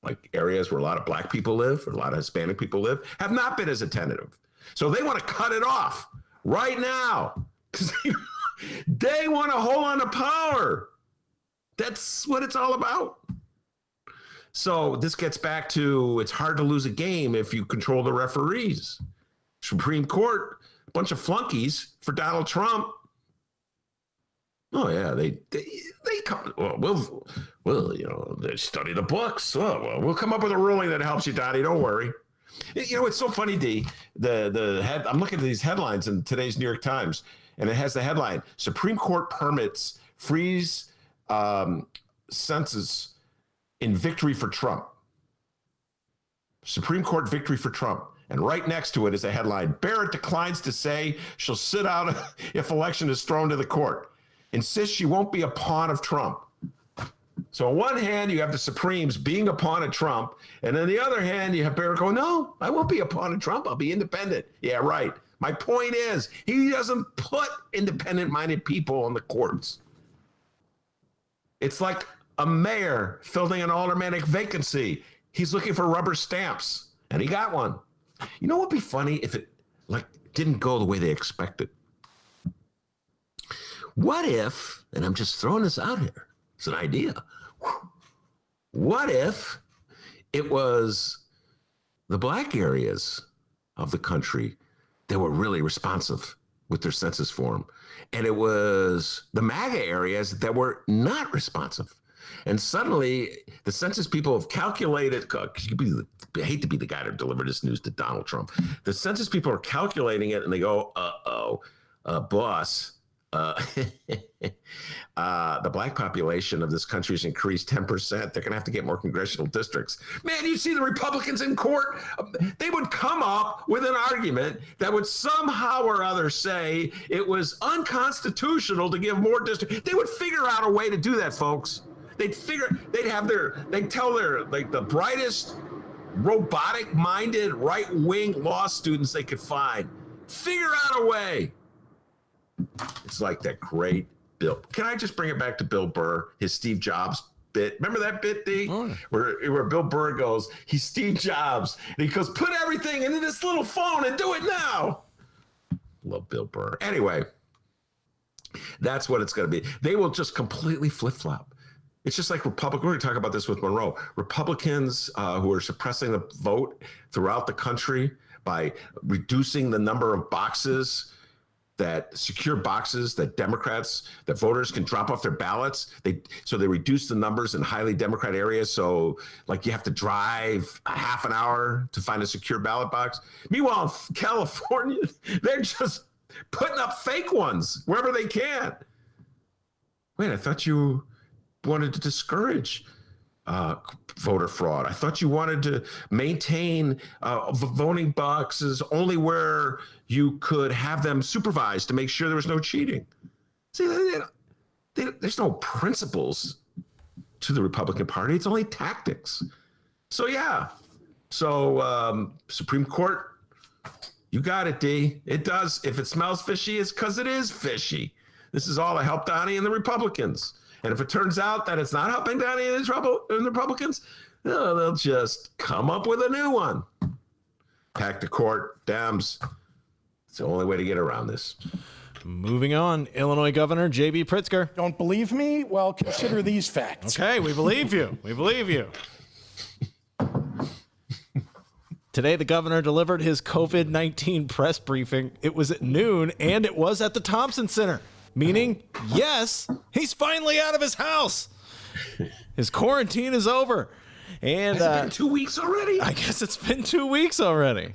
like areas where a lot of black people live, or a lot of Hispanic people live, have not been as attentive. So they want to cut it off right now. They want to hold on to power. That's what it's all about. So this gets back to, it's hard to lose a game if you control the referees. Supreme Court, a bunch of flunkies for Donald Trump. Oh yeah, they come. Well, they study the books. Well, we'll come up with a ruling that helps you, Donnie. Don't worry. You know, it's so funny, D. I'm looking at these headlines in today's New York Times, and it has the headline: Supreme Court permits freeze census in victory for Trump. Supreme Court victory for Trump. And right next to it is a headline: Barrett declines to say she'll sit out if election is thrown to the court. Insists she won't be a pawn of Trump. So on one hand, you have the Supremes being a pawn of Trump. And on the other hand, you have Barrett going, no, I won't be a pawn of Trump. I'll be independent. Yeah, right. My point is, he doesn't put independent-minded people on the courts. It's like a mayor filling an aldermanic vacancy. He's looking for rubber stamps, and he got one. You know what'd be funny if it didn't go the way they expected? What if, and I'm just throwing this out here, it's an idea. What if it was the black areas of the country that were really responsive with their census form, and it was the MAGA areas that were not responsive? And suddenly, the census people have calculated. I hate to be the guy to deliver this news to Donald Trump. The census people are calculating it, and they go, boss. The black population of this country has increased 10%. They're going to have to get more congressional districts. Man, you see the Republicans in court, they would come up with an argument that would somehow or other say it was unconstitutional to give more districts. They would figure out a way to do that, folks. They'd tell the brightest, robotic-minded, right-wing law students they could find. Figure out a way. It's like that great Bill. Can I just bring it back to Bill Burr, his Steve Jobs bit? Remember that bit, D? Oh. Where Bill Burr goes, he's Steve Jobs, and he goes, put everything into this little phone and do it now. Love Bill Burr. Anyway, that's what it's going to be. They will just completely flip-flop. It's just like Republicans. We're going to talk about this with Monroe. Republicans who are suppressing the vote throughout the country by reducing the number of boxes, that secure boxes that voters can drop off their ballots. So they reduce the numbers in highly Democrat areas. So like you have to drive a half an hour to find a secure ballot box. Meanwhile, in California, they're just putting up fake ones wherever they can. Wait, I thought you wanted to discourage voter fraud. I thought you wanted to maintain voting boxes only where you could have them supervised to make sure there was no cheating. See, there's no principles to the Republican Party. It's only tactics. So, yeah. So, Supreme Court, you got it, D. It does. If it smells fishy, it's because it is fishy. This is all to help Donnie and the Republicans. And if it turns out that it's not helping Donnie and the Republicans, they'll just come up with a new one. Pack the court, Dems. It's the only way to get around this. Moving on, Illinois Governor J.B. Pritzker. Don't believe me? Well, consider these facts. Okay, we believe you. We believe you. Today, the governor delivered his COVID-19 press briefing. It was at noon, and it was at the Thompson Center. Meaning, yes, he's finally out of his house. His quarantine is over. And has it been 2 weeks already? I guess it's been 2 weeks already.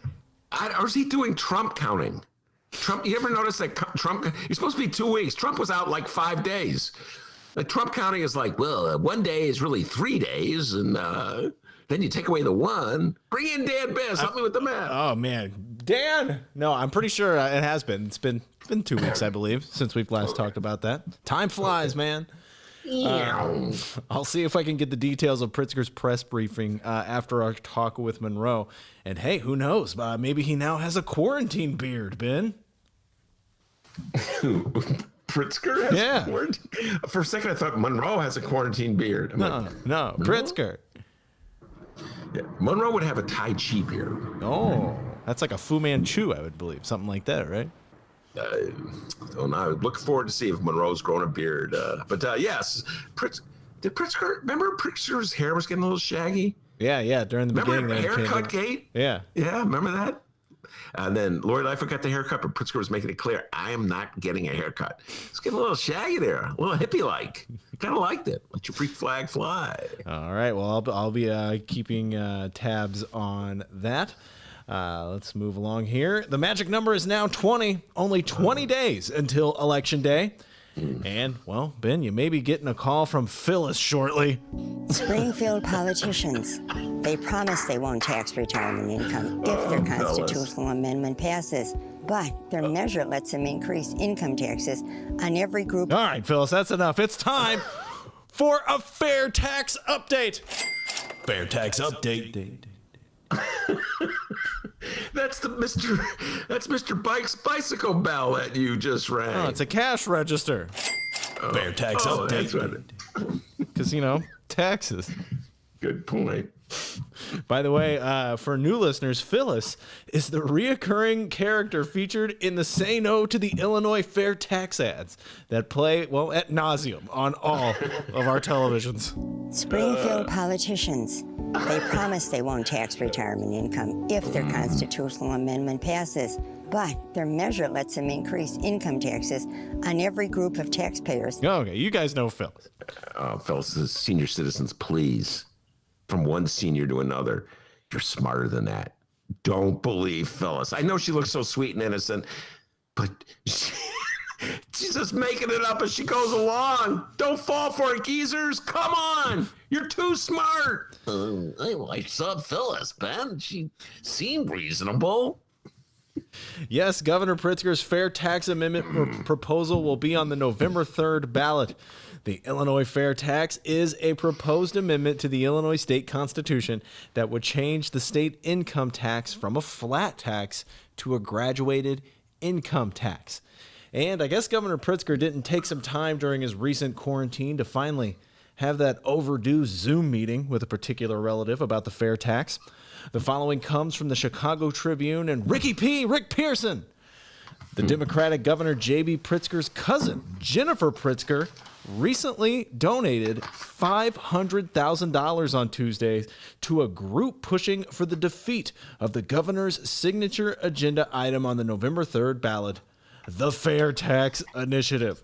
Or is he doing Trump counting? Trump, you ever notice that Trump, he's supposed to be 2 weeks. Trump was out like 5 days. Like Trump counting is like, well, 1 day is really 3 days. And then you take away the one. Bring in Dan Biss. Help me with the math. Oh, man. Dan? No, I'm pretty sure it has been. It's been 2 weeks, I believe, since we've last talked about that. Time flies, man. I'll see if I can get the details of Pritzker's press briefing after our talk with Monroe. And hey, who knows? Maybe he now has a quarantine beard, Ben. Pritzker has a quarantine? For a second, I thought Monroe has a quarantine beard. No, Pritzker. Yeah, Monroe would have a Tai Chi beard. Oh, that's like a Fu Manchu, I would believe. Something like that, right? So now I look forward to see if Monroe's grown a beard. But yes, did Pritzker, remember Pritzker's hair was getting a little shaggy? Yeah, during the beginning. Remember haircut gate? Yeah, remember that? And then Lori Lightfoot got the haircut, but Pritzker was making it clear, I am not getting a haircut. It's getting a little shaggy there, a little hippie-like. Kind of liked it. Let your freak flag fly. All right, well, I'll be keeping tabs on that. Let's move along here. The magic number is now 20. Only 20 days until Election Day. And, well, Ben, you may be getting a call from Phyllis shortly. Springfield politicians, they promise they won't tax retirement income if their constitutional amendment passes. But their measure lets them increase income taxes on every group. All right, Phyllis, that's enough. It's time for a fair tax update. Fair tax update. That's Mr. Bike's bicycle bell that you just rang. Oh, it's a cash register. Fair tax update. That's right. Because, taxes. Good point. By the way, for new listeners, Phyllis is the reoccurring character featured in the Say No to the Illinois Fair tax ads that play, well, ad nauseum on all of our televisions. Springfield politicians, they promise they won't tax retirement income if their constitutional amendment passes. But their measure lets them increase income taxes on every group of taxpayers. Okay, you guys know Phyllis. Phyllis, senior citizens, please. From one senior to another, you're smarter than that. Don't believe Phyllis. I know she looks so sweet and innocent, but she's just making it up as she goes along. Don't fall for it, geezers. Come on. You're too smart. I saw Phyllis, Ben. She seemed reasonable. Yes, Governor Pritzker's fair tax amendment proposal will be on the November 3rd ballot. The Illinois fair tax is a proposed amendment to the Illinois state constitution that would change the state income tax from a flat tax to a graduated income tax. And I guess Governor Pritzker didn't take some time during his recent quarantine to finally have that overdue Zoom meeting with a particular relative about the fair tax. The following comes from the Chicago Tribune and Rick Pearson. The Democratic Governor J.B. Pritzker's cousin, Jennifer Pritzker, recently donated $500,000 on Tuesday to a group pushing for the defeat of the governor's signature agenda item on the November 3rd ballot, the Fair Tax Initiative.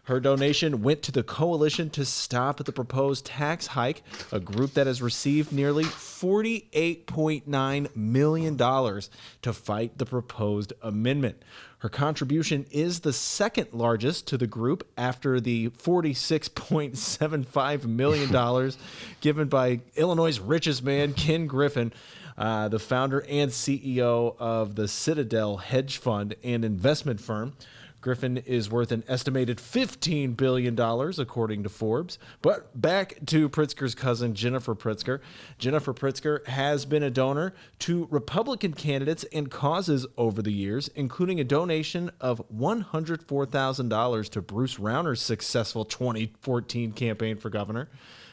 Her donation went to the Coalition to Stop the Proposed Tax Hike, a group that has received nearly $48.9 million to fight the proposed amendment. Her contribution is the second largest to the group after the $46.75 million given by Illinois' richest man, Ken Griffin, the founder and CEO of the Citadel hedge fund and investment firm. Griffin is worth an estimated $15 billion, according to Forbes. But back to Pritzker's cousin, Jennifer Pritzker. Jennifer Pritzker has been a donor to Republican candidates and causes over the years, including a donation of $104,000 to Bruce Rauner's successful 2014 campaign for governor.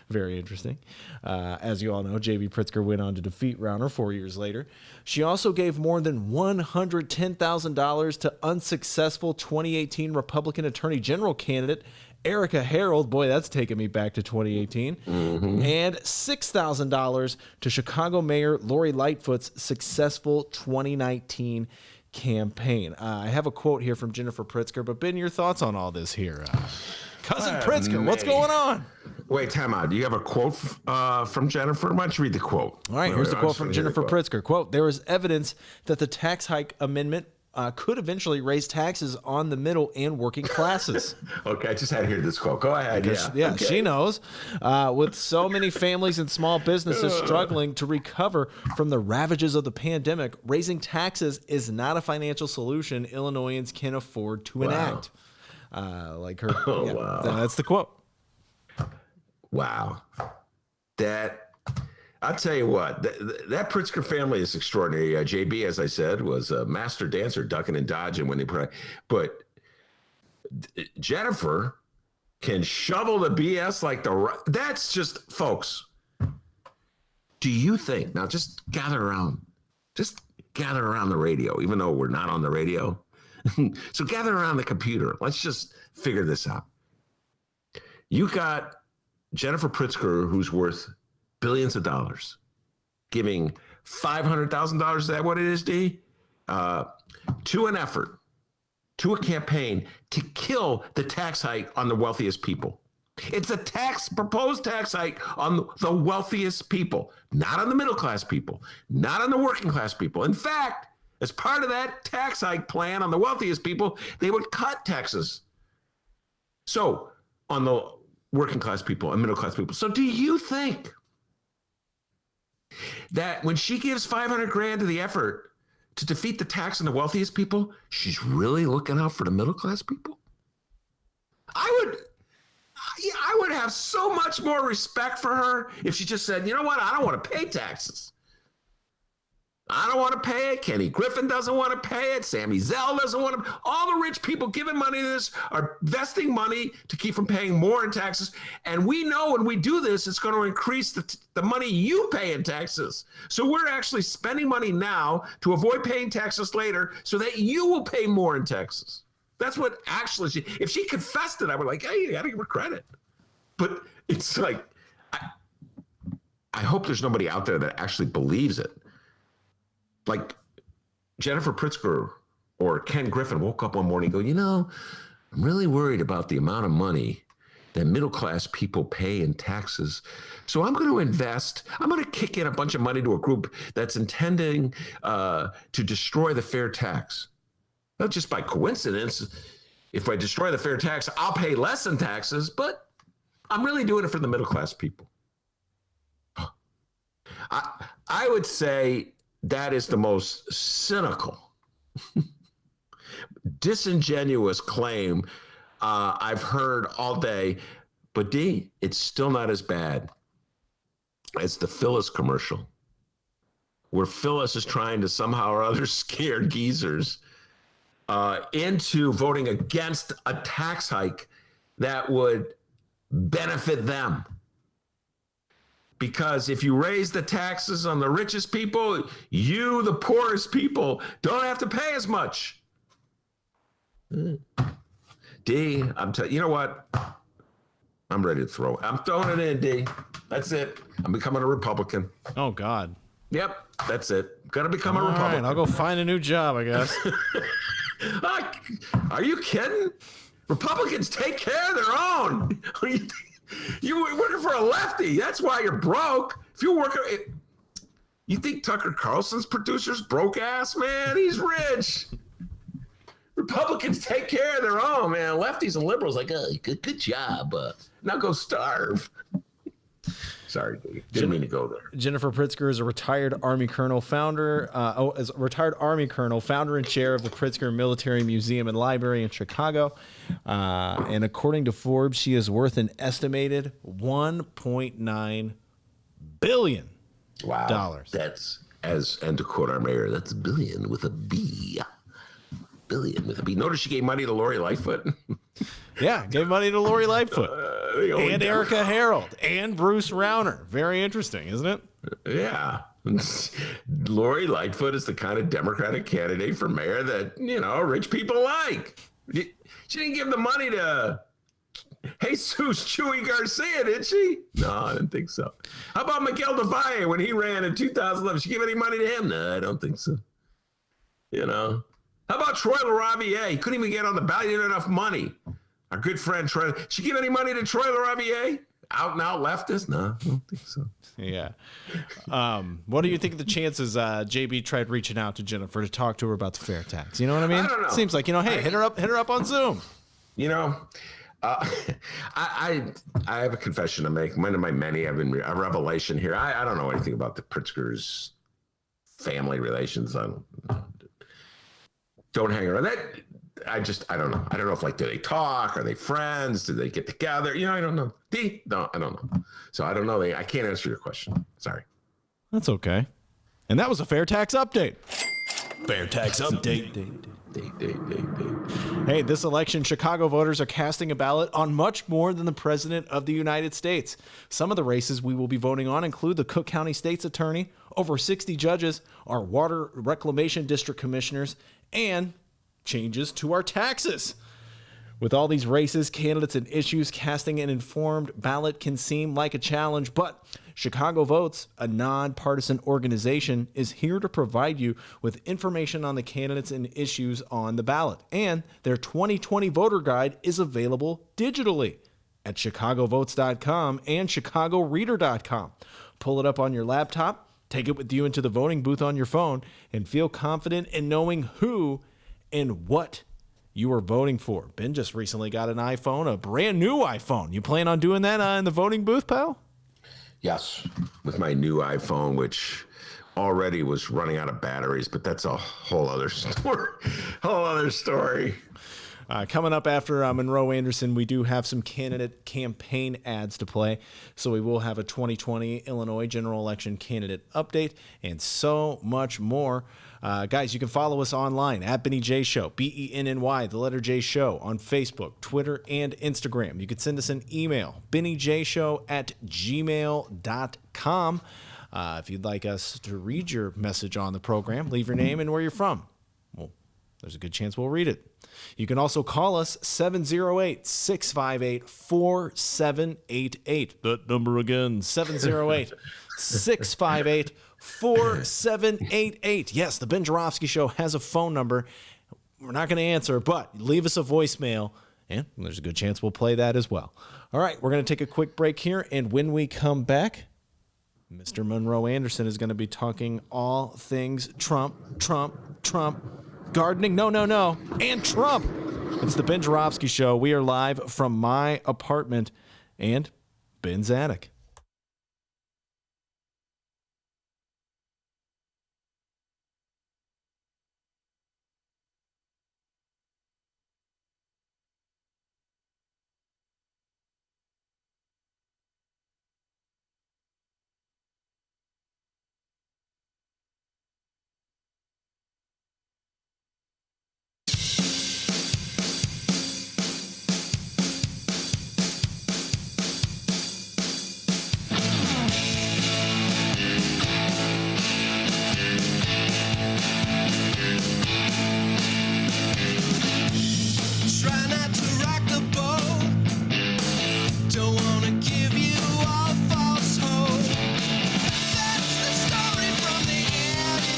Very interesting. As you all know, J.B. Pritzker went on to defeat Rauner 4 years later. She also gave more than $110,000 to unsuccessful 2018 Republican Attorney General candidate Erica Harold. Boy, that's taking me back to 2018. And $6,000 to Chicago Mayor Lori Lightfoot's successful 2019 campaign. I have a quote here from Jennifer Pritzker, but Ben, your thoughts on all this here? Cousin Pritzker, what's going on? Wait, time out. Do you have a quote from Jennifer? Why don't you read the quote? All right, here's the quote from Jennifer Pritzker. Quote, "There is evidence that the tax hike amendment could eventually raise taxes on the middle and working classes." Okay, I just had to hear this quote. Go ahead. Yeah, Okay. she knows. With so many families and small businesses struggling to recover from the ravages of the pandemic, raising taxes is not a financial solution Illinoisans can afford to enact. Like her. Wow. That's the quote. Wow. I'll tell you what, that Pritzker family is extraordinary. JB, as I said, was a master dancer, ducking and dodging when they put. But Jennifer can shovel the BS like that's just, folks. Do you think, now just gather around the radio, even though we're not on the radio. So gather around the computer. Let's just figure this out. You got Jennifer Pritzker, who's worth billions of dollars, giving $500,000. Is that what it is, D? To an effort, to a campaign to kill the tax hike on the wealthiest people. It's a proposed tax hike on the wealthiest people, not on the middle class people, not on the working class people. In fact, as part of that tax hike plan on the wealthiest people, they would cut taxes. So on the working class people and middle class people. So do you think that when she gives $500,000 to the effort to defeat the tax on the wealthiest people, she's really looking out for the middle class people? I would have so much more respect for her if she just said, you know what, I don't want to pay taxes. I don't want to pay it. Kenny Griffin doesn't want to pay it. Sammy Zell doesn't want to. All the rich people giving money to this are vesting money to keep from paying more in taxes. And we know when we do this, it's going to increase the money you pay in taxes. So we're actually spending money now to avoid paying taxes later so that you will pay more in taxes. That's what actually, if she confessed it, I would like, hey, you got to give her credit. But it's like, I hope there's nobody out there that actually believes it. Like Jennifer Pritzker or Ken Griffin woke up one morning and go, I'm really worried about the amount of money that middle-class people pay in taxes. So I'm going to invest. I'm going to kick in a bunch of money to a group that's intending to destroy the fair tax. Not just by coincidence. If I destroy the fair tax, I'll pay less in taxes, but I'm really doing it for the middle-class people. I would say that is the most cynical, disingenuous claim I've heard all day. But D, it's still not as bad as the Phyllis commercial, where Phyllis is trying to somehow or other scare geezers into voting against a tax hike that would benefit them. Because if you raise the taxes on the richest people, you, the poorest people, don't have to pay as much. D, you know what? I'm ready to throw it. I'm throwing it in, D. That's it. I'm becoming a Republican. Oh, God. Yep, that's it. Gonna become a Republican. All right, I'll go find a new job, I guess. Are you kidding? Republicans take care of their own. You're working for a lefty. That's why you're broke. If you work, you think Tucker Carlson's producer's broke ass, man? He's rich. Republicans take care of their own, man. Lefties and liberals like, good job. Now go starve. Sorry, dude. Didn't mean to go there. Jennifer Pritzker is a retired Army colonel, founder and chair of the Pritzker Military Museum and Library in Chicago. And according to Forbes, she is worth an estimated $1.9 billion. Wow. That's, and to quote our mayor, that's billion with a B. Billion with a B. Notice she gave money to Lori Lightfoot. Yeah, gave money to Lori Lightfoot and Erica Harold and Bruce Rauner. Very interesting, isn't it? Yeah. Lori Lightfoot is the kind of Democratic candidate for mayor that, rich people like. She didn't give the money to Jesus Chewy Garcia, did she? No, I didn't think so. How about Miguel DeValle when he ran in 2011? She give any money to him? No, I don't think so. How about Troy LaRaviere? He couldn't even get on the ballot. He didn't have enough money. Our good friend Troy. She give any money to Troy LaRaviere? Out and out leftist? No, I don't think so. Yeah. What do you think of the chances JB tried reaching out to Jennifer to talk to her about the fair tax? You know what I mean? I don't know. Seems like, hey, hit her up on Zoom. I have a confession to make. One of my many have been a revelation here. I don't know anything about the Pritzker's family relations. Don't hang around. I don't know. I don't know if do they talk? Are they friends? Do they get together? I don't know. No, I don't know. So I don't know. I can't answer your question. Sorry. That's okay. And that was a fair tax update. Fair tax update. Hey, this election, Chicago voters are casting a ballot on much more than the President of the United States. Some of the races we will be voting on include the Cook County State's Attorney, over 60 judges, our Water Reclamation District Commissioners, and changes to our taxes. With all these races, candidates, and issues, casting an informed ballot can seem like a challenge, but Chicago Votes, a nonpartisan organization, is here to provide you with information on the candidates and issues on the ballot. And their 2020 voter guide is available digitally at chicagovotes.com and chicagoreader.com. Pull it up on your laptop, take it with you into the voting booth on your phone, and feel confident in knowing who and what you are voting for. Ben just recently got an iPhone, a brand new iPhone. You plan on doing that in the voting booth, pal? Yes, with my new iPhone, which already was running out of batteries, but that's a whole other story. Coming up after Monroe Anderson, we do have some candidate campaign ads to play. So we will have a 2020 Illinois general election candidate update and so much more. Guys, you can follow us online at Benny J Show, BENNY, the letter J Show, on Facebook, Twitter, and Instagram. You can send us an email, bennyjshow@gmail.com. If you'd like us to read your message on the program, leave your name and where you're from. Well, there's a good chance we'll read it. You can also call us 708-658-4788. That number again, 708-658-4788. Yes, the Ben Joravsky Show has a phone number. We're not going to answer, but leave us a voicemail, and there's a good chance we'll play that as well. All right, we're going to take a quick break here, and when we come back, Mr. Monroe Anderson is going to be talking all things Trump, gardening, no, and Trump. It's the Ben Joravsky Show. We are live from my apartment and Ben's attic. Try not to rock the boat. Don't wanna give you all false hope. That's the story from the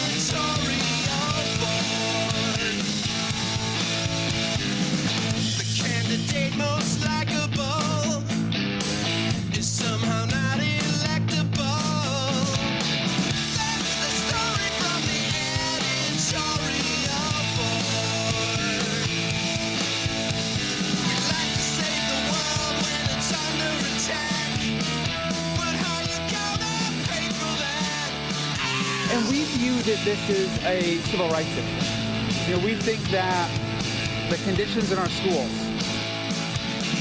editorial board. The candidate most likable is somehow not electable. That's the story from the editorial board. We'd like to save the world when it's under attack, but how you gonna pay for that? And we view that this is a civil rights issue. You know, we think that the conditions in our schools,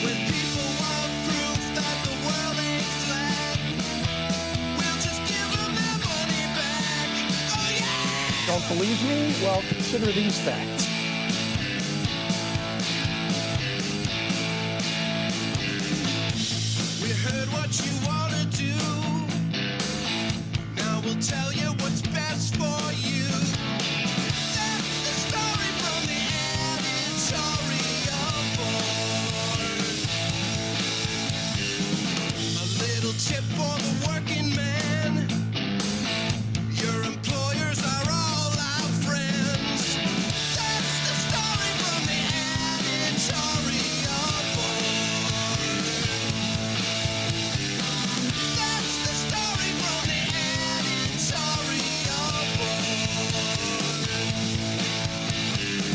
When people want proof that the world ain't flat, we'll just give them their money back. Oh yeah! Don't believe me? Well, consider these facts. We heard what you wanna do. Now we'll tell you what's best for you. That's the story from the editorial board. A little tip for the working man. Your employers are all our friends. That's the story from the editorial board. That's the story from the editorial board.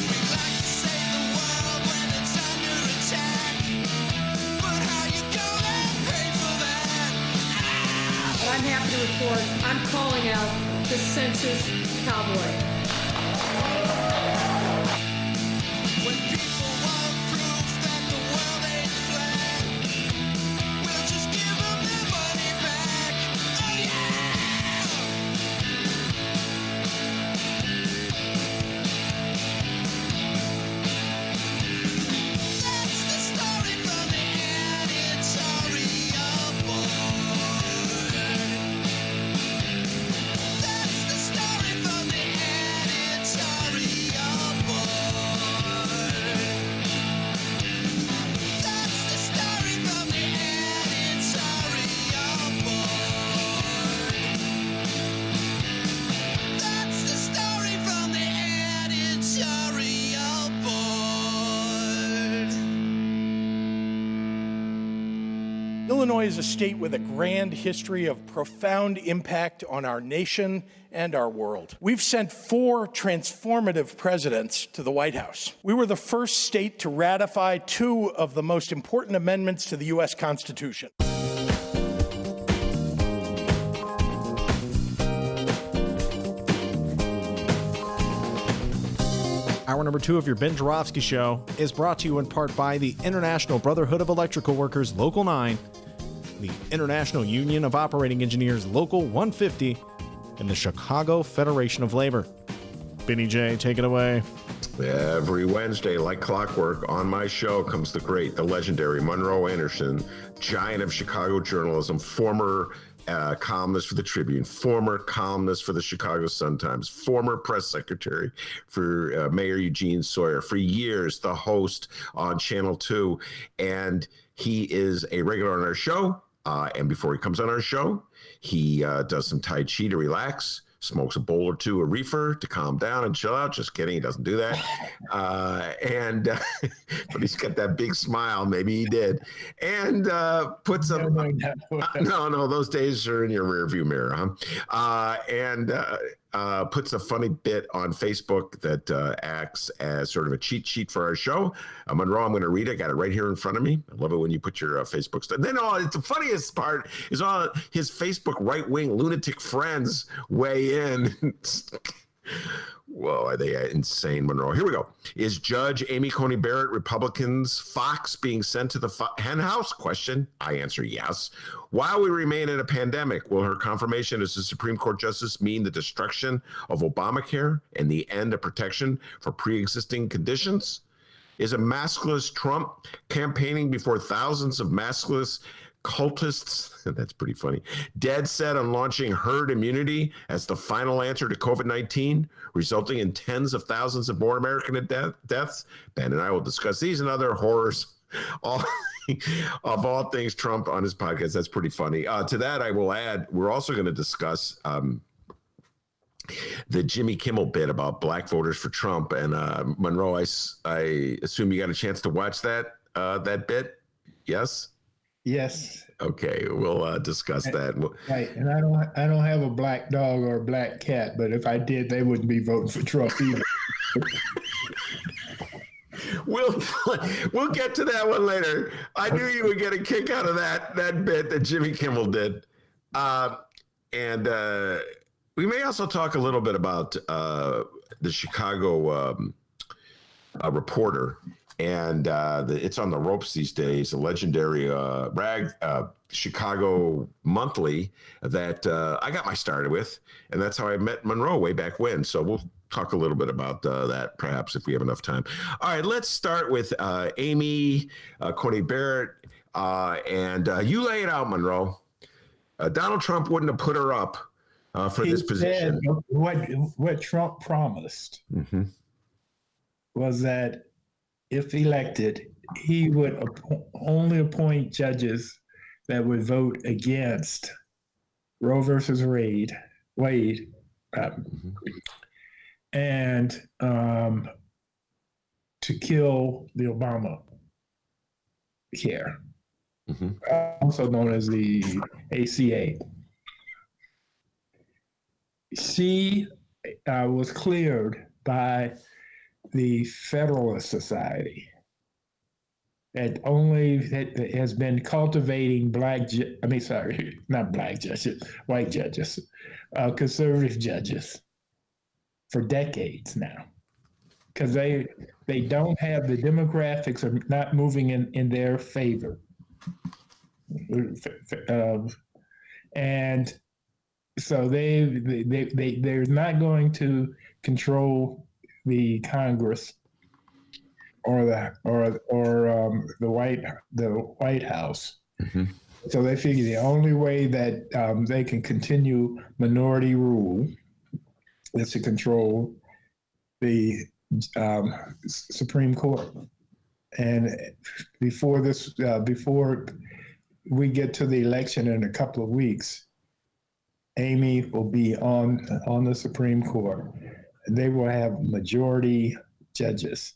We'd like to save the world when it's under attack, but how you gonna pay for that? But I'm happy to report I'm calling out the census cowboy. When people want proof that the world ain't flat, we'll just give them their money back. Oh yeah! That's the story from the editorial board. That's the story from the editorial board. That's the story from the editorial board. That's the story from the editorial board. Illinois is a state with a grand history of profound impact on our nation and our world. We've sent 4 transformative presidents to the White House. We were the first state to ratify 2 of the most important amendments to the U.S. Constitution. Our Hour number 2 of your Ben Joravsky Show is brought to you in part by the International Brotherhood of Electrical Workers, Local 9, the International Union of Operating Engineers, Local 150, and the Chicago Federation of Labor. Benny J, take it away. Every Wednesday, like clockwork, on my show comes the great, the legendary Monroe Anderson, giant of Chicago journalism, former columnist for the Tribune, former columnist for the Chicago Sun-Times, former press secretary for Mayor Eugene Sawyer, for years the host on Channel 2, and he is a regular on our show. And before he comes on our show, he does some Tai Chi to relax, smokes a bowl or two of reefer to calm down and chill out. Just kidding, he doesn't do that. But he's got that big smile. Maybe he did. And puts a no, those days are in your rearview mirror, huh? Puts a funny bit on Facebook that acts as sort of a cheat sheet for our show. Monroe, I'm going to read it. I got it right here in front of me. I love it when you put your Facebook stuff. Then the funniest part is all his Facebook right-wing lunatic friends weigh in. Whoa, are they insane, Monroe? Here we go. Is Judge Amy Coney Barrett, Republicans, Fox being sent to the hen house? Question. I answer yes. While we remain in a pandemic, will her confirmation as a Supreme Court justice mean the destruction of Obamacare and the end of protection for pre-existing conditions? Is a maskless Trump campaigning before thousands of maskless cultists, that's pretty funny, dead set on launching herd immunity as the final answer to COVID-19, resulting in tens of thousands of more American deaths? Ben and I will discuss these and other horrors of all things Trump on his podcast. That's pretty funny. To that, I will add, we're also going to discuss the Jimmy Kimmel bit about black voters for Trump. And Monroe, I assume you got a chance to watch that bit? Yes? Yes. Okay, we'll discuss that. Right, and I don't have a black dog or a black cat, but if I did, they wouldn't be voting for Trump either. We'll get to that one later. I knew you would get a kick out of that bit that Jimmy Kimmel did, and we may also talk a little bit about the Chicago Reporter. And it's on the ropes these days, a legendary Chicago monthly that I got my start with. And that's how I met Monroe way back when. So we'll talk a little bit about that, perhaps, if we have enough time. All right, let's start with Amy Coney Barrett. And you lay it out, Monroe. Donald Trump wouldn't have put her up for this position. What Trump promised was that if elected, he would only appoint judges that would vote against Roe versus Wade, and to kill the Obama care, also known as the ACA. She was cleared by the Federalist Society that has been cultivating white judges, conservative judges for decades now, because they don't have, the demographics are not moving in their favor. And so they're not going to control the Congress or the White House. So they figure the only way that they can continue minority rule is to control the Supreme Court. And before we get to the election in a couple of weeks, Amy will be on the Supreme Court. They will have majority judges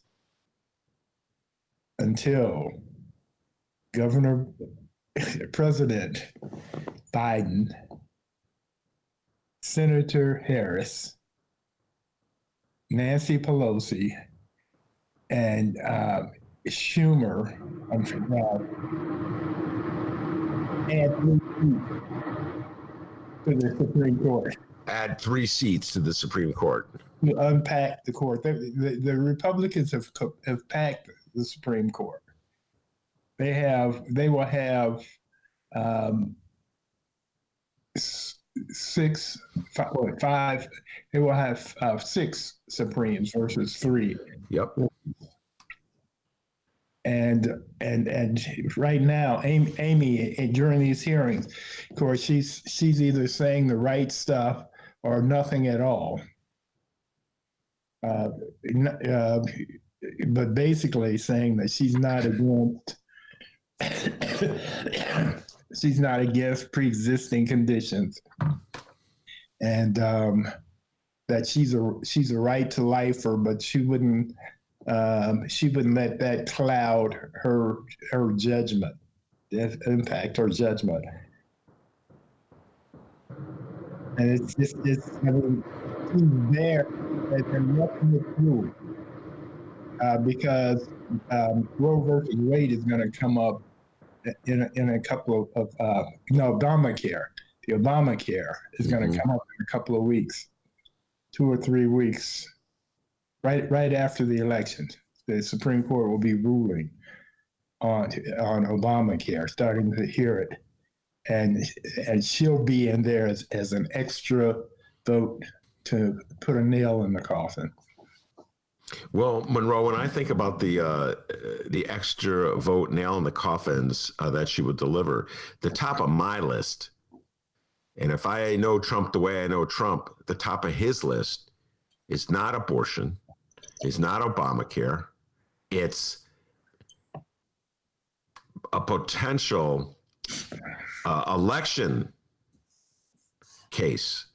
until President Biden, Senator Harris, Nancy Pelosi, and Schumer, add to the Supreme Court. add 3 seats to the Supreme Court. To unpack the court. The Republicans have packed the Supreme Court. They will have 5. They will have 6 Supremes versus 3. Yep. And right now, Amy, during these hearings, of course, she's either saying the right stuff or nothing at all. But basically saying that she's not against pre-existing conditions, and that she's a right to lifer, but she wouldn't let that cloud her judgment, impact her judgment. And it's I mean, she's there and nothing to do, because Roe versus Wade is going to come up in a couple of Obamacare. The Obamacare is going to come up in a couple of weeks, 2 or 3 weeks, right after the election. The Supreme Court will be ruling on Obamacare, starting to hear it, and she'll be in there as an extra vote to put a nail in the coffin. Well, Monroe, when I think about the extra vote nail in the coffins that she would deliver, the top of my list, and if I know Trump the way I know Trump, the top of his list is not abortion, is not Obamacare, it's a potential election case.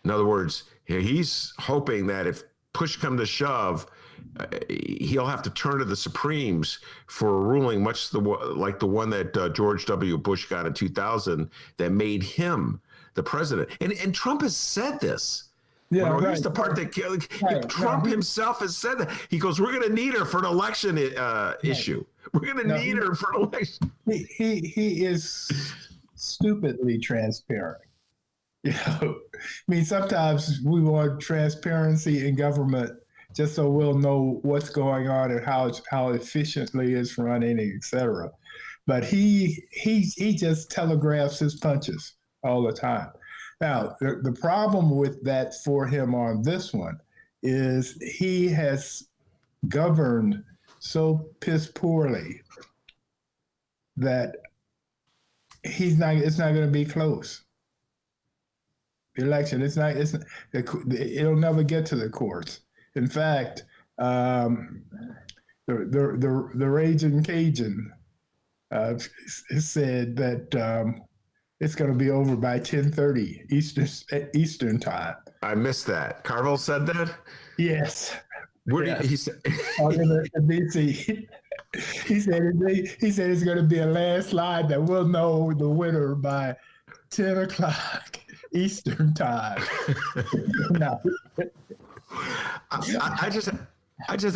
In other words, he's hoping that if push come to shove, he'll have to turn to the Supremes for a ruling much like the one that George W. Bush got in 2000 that made him the president. And Trump has said this. Yeah, Monroe, right. here's the part that Trump himself has said that. He goes, we're going to need her for an election issue. We're going to need her for an election. He is stupidly transparent. You know, I mean, sometimes we want transparency in government just so we'll know what's going on and how efficiently it's running, et cetera. But he just telegraphs his punches all the time. Now, the problem with that for him on this one is he has governed so piss poorly that it's not going to be close. The election, it'll never get to the courts. In fact, the Raging Cajun said that it's going to be over by 10:30 Eastern time. I missed that. Carville said that? Yes. Where did he say? BC. He said it's going to be a landslide that we'll know the winner by 10 o'clock Eastern time. No. I just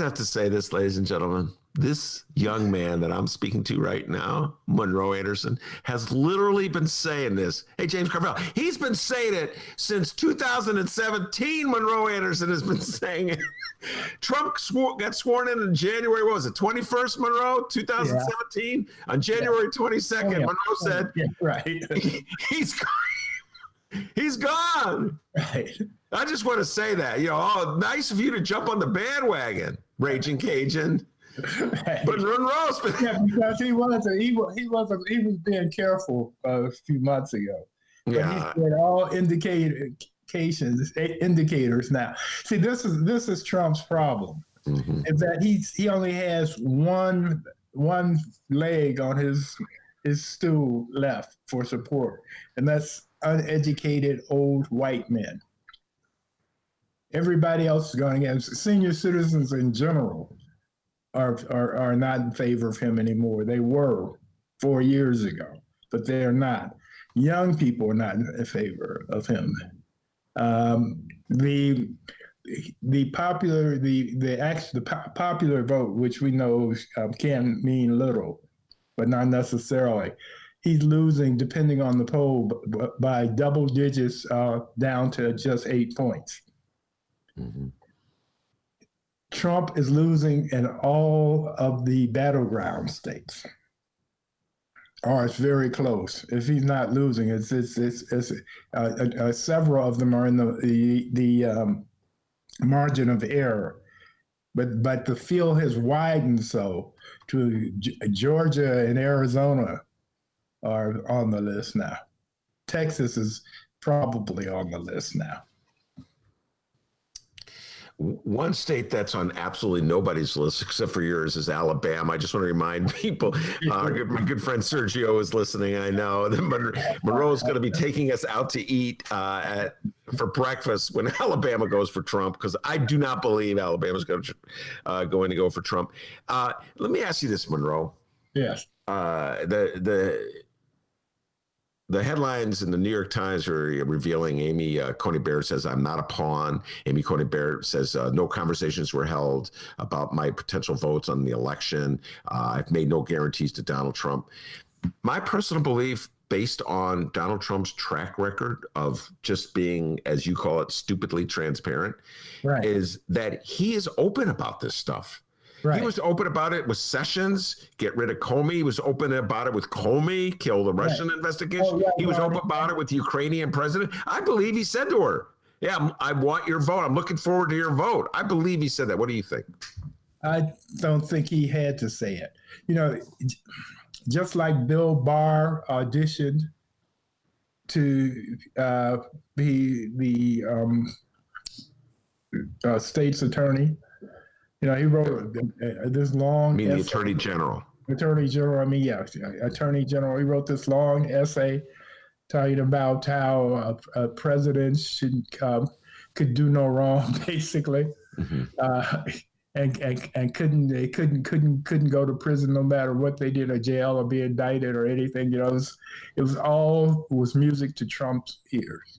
have to say this, ladies and gentlemen. This young man that I'm speaking to right now, Monroe Anderson, has literally been saying this. Hey, James Carville, he's been saying it since 2017. Monroe Anderson has been saying it. Trump got sworn in January, what was it, 21st, Monroe, 2017? Yeah. On January 22nd, Monroe said, right. He's gone. Right. I just want to say that, nice of you to jump on the bandwagon, Raging Cajun. Right. But Monroe's been because he was being careful a few months ago. Yeah. But all indicators now. See, this is Trump's problem. Mm-hmm. Is that he only has one leg on his stool left for support, and that's uneducated old white men. Everybody else is going against senior citizens in general are not in favor of him anymore. They were 4 years ago, but they are not. Young people are not in favor of him. The popular vote, which we know can mean little, but not necessarily. he's losing, depending on the poll, by double digits down to just 8 points. Mhm. Trump is losing in all of the battleground states, or it's very close. If he's not losing, it's several of them are in the margin of error. But the field has widened so to Georgia and Arizona are on the list now. Texas is probably on the list now. One state that's on absolutely nobody's list except for yours is Alabama. I just want to remind people, my good friend Sergio is listening. I know that Monroe is going to be taking us out to eat for breakfast when Alabama goes for Trump, because I do not believe Alabama's going to go for Trump. Let me ask you this, Monroe. Yes. The headlines in the New York Times are revealing Amy Coney Barrett says, "I'm not a pawn." Amy Coney Barrett says, "No conversations were held about my potential votes on the election. I've made no guarantees to Donald Trump." My personal belief, based on Donald Trump's track record of just being, as you call it, stupidly transparent, Right. is that he is open about this stuff. Right. He was open about it with Sessions, get rid of Comey. He was open about it with Comey, kill the Russian investigation. Oh, yeah, he was yeah. open about it with the Ukrainian president. I believe he said to her, "Yeah, I want your vote. I'm looking forward to your vote." I believe he said that. What do you think? I don't think he had to say it. You know, just like Bill Barr auditioned to be the state's attorney. You know, he wrote this long. I mean, the essay. Attorney General. Attorney General. I mean, yeah, Attorney General. He wrote this long essay talking about how a president could do no wrong, basically, and couldn't go to prison no matter what they did, or jail, or be indicted, or anything. You know, it was all music to Trump's ears.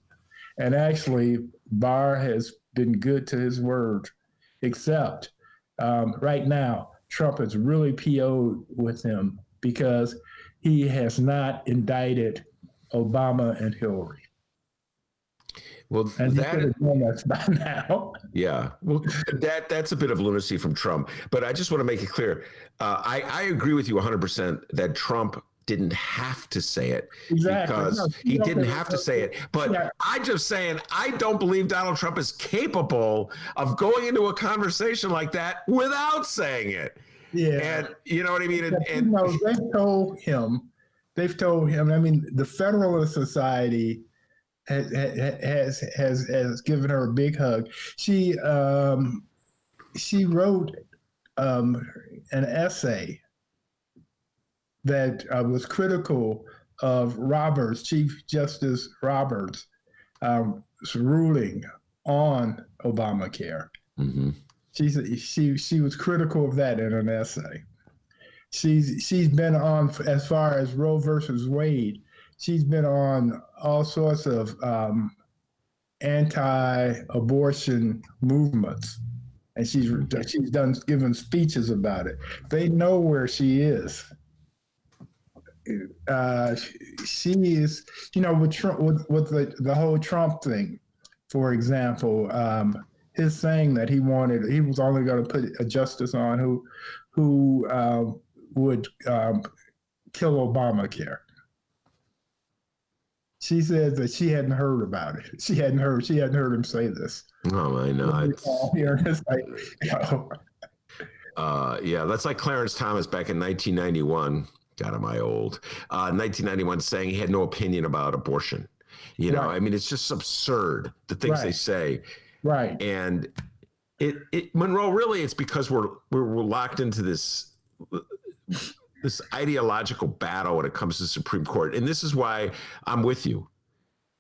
And actually, Barr has been good to his word, except. Right now, Trump is really PO'd with him because he has not indicted Obama and Hillary. Well, And he could have done that by now. Yeah, well, that's a bit of lunacy from Trump. But I just want to make it clear. I agree with you 100% that Trump didn't have to say it, Exactly. because he didn't have to say it. But I'm just saying, I don't believe Donald Trump is capable of going into a conversation like that without saying it. Yeah. And you know what I mean? You know, they've told him, I mean, the Federalist Society has given her a big hug. She wrote an essay that was critical of Chief Justice Roberts' ruling on Obamacare. Mm-hmm. She was critical of that in an essay. She's been on, as far as Roe versus Wade, she's been on all sorts of anti-abortion movements. And she's given speeches about it. They know where she is. She is, you know, with Trump, with the whole Trump thing, for example, his saying that he was only going to put a justice on who would kill Obamacare. She said that she hadn't heard about it. She hadn't heard him say this. Oh, I know. It's like, you know. Yeah, that's like Clarence Thomas back in 1991. God, am I old? 1991, saying he had no opinion about abortion. You know, I mean, it's just absurd, the things they say. Right. And Monroe, really, it's because we're locked into this ideological battle when it comes to the Supreme Court. And this is why I'm with you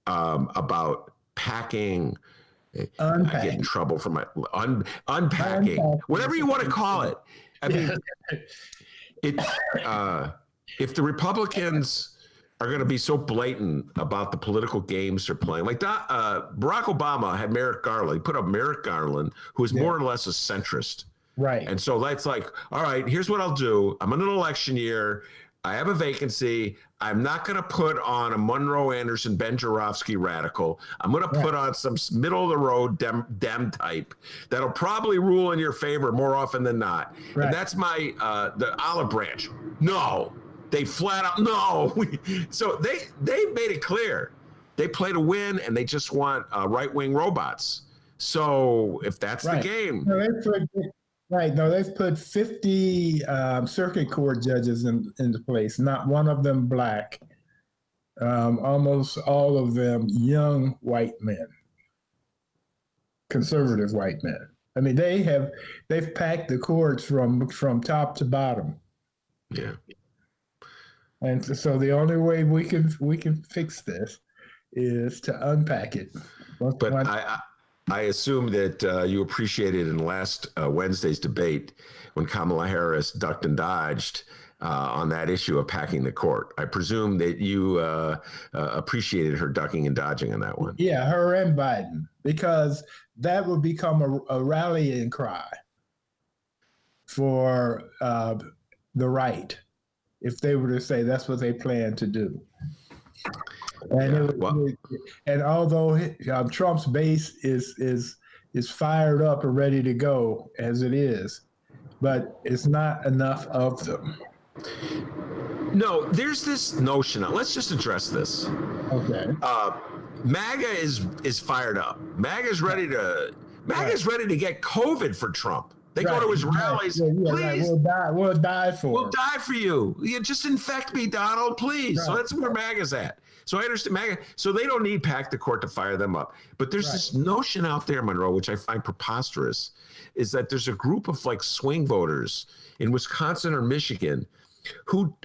about packing. I get in trouble for my unpacking, whatever you want to call it. I mean, if the Republicans are going to be so blatant about the political games they're playing, like Barack Obama had Merrick Garland. He put up Merrick Garland, who is more or less a centrist. Right. And so that's like, all right, here's what I'll do. I'm in an election year. I have a vacancy. I'm not going to put on a Monroe Anderson, Ben Joravsky radical. I'm going to put on some middle of the road Dem type that'll probably rule in your favor more often than not. Right. And that's my the olive branch. No, they flat out no. So they made it clear they play to win, and they just want right wing robots. So if that's the game, they've put 50 circuit court judges into place. Not one of them black. Almost all of them young white men, conservative white men. I mean, they've packed the courts from top to bottom. Yeah. And so the only way we can fix this is to unpack it. I assume that you appreciated in last Wednesday's debate when Kamala Harris ducked and dodged on that issue of packing the court. I presume that you appreciated her ducking and dodging on that one. Yeah, her and Biden, because that would become a rallying cry for the right if they were to say that's what they plan to do. And and although Trump's base is fired up and ready to go as it is, but it's not enough of them. No, there's this notion. Let's just address this. Okay. MAGA is fired up. MAGA's ready to get COVID for Trump. They go to his rallies. Please, we'll die for. We'll die for you. You just infect me, Donald, please. Right. So that's where MAGA's at. So I understand MAGA. So they don't need pack the court to fire them up. But there's this notion out there, Monroe, which I find preposterous, is that there's a group of like swing voters in Wisconsin or Michigan who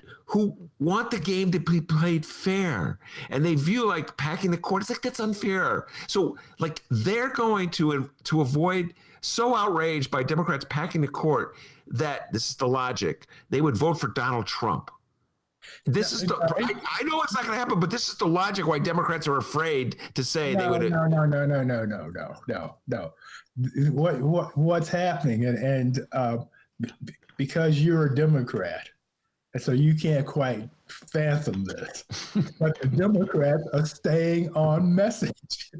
want the game to be played fair, and they view like packing the court. It's like that's unfair. So like they're going to avoid so outraged by Democrats packing the court that this is the logic. They would vote for Donald Trump. This is the. I know it's not going to happen, but this is the logic why Democrats are afraid to say they would. No. What's happening, and because you're a Democrat, and so you can't quite fathom this, but the Democrats are staying on message.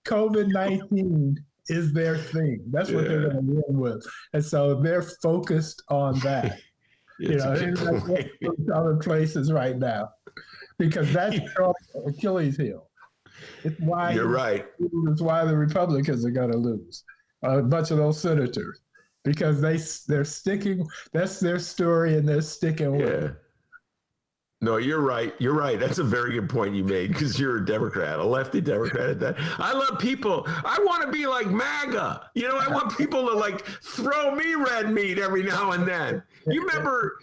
COVID-19 is their thing. That's what they're going to win with, and so they're focused on that. In other places right now, because that's Trump's Achilles heel. It's why you're right. It's why the Republicans are going to lose a bunch of those senators, because they're sticking. That's their story, and they're sticking with it. No, you're right. You're right. That's a very good point you made, because you're a Democrat, a lefty Democrat at that. I love people. I want to be like MAGA. I want people to like throw me red meat every now and then. You remember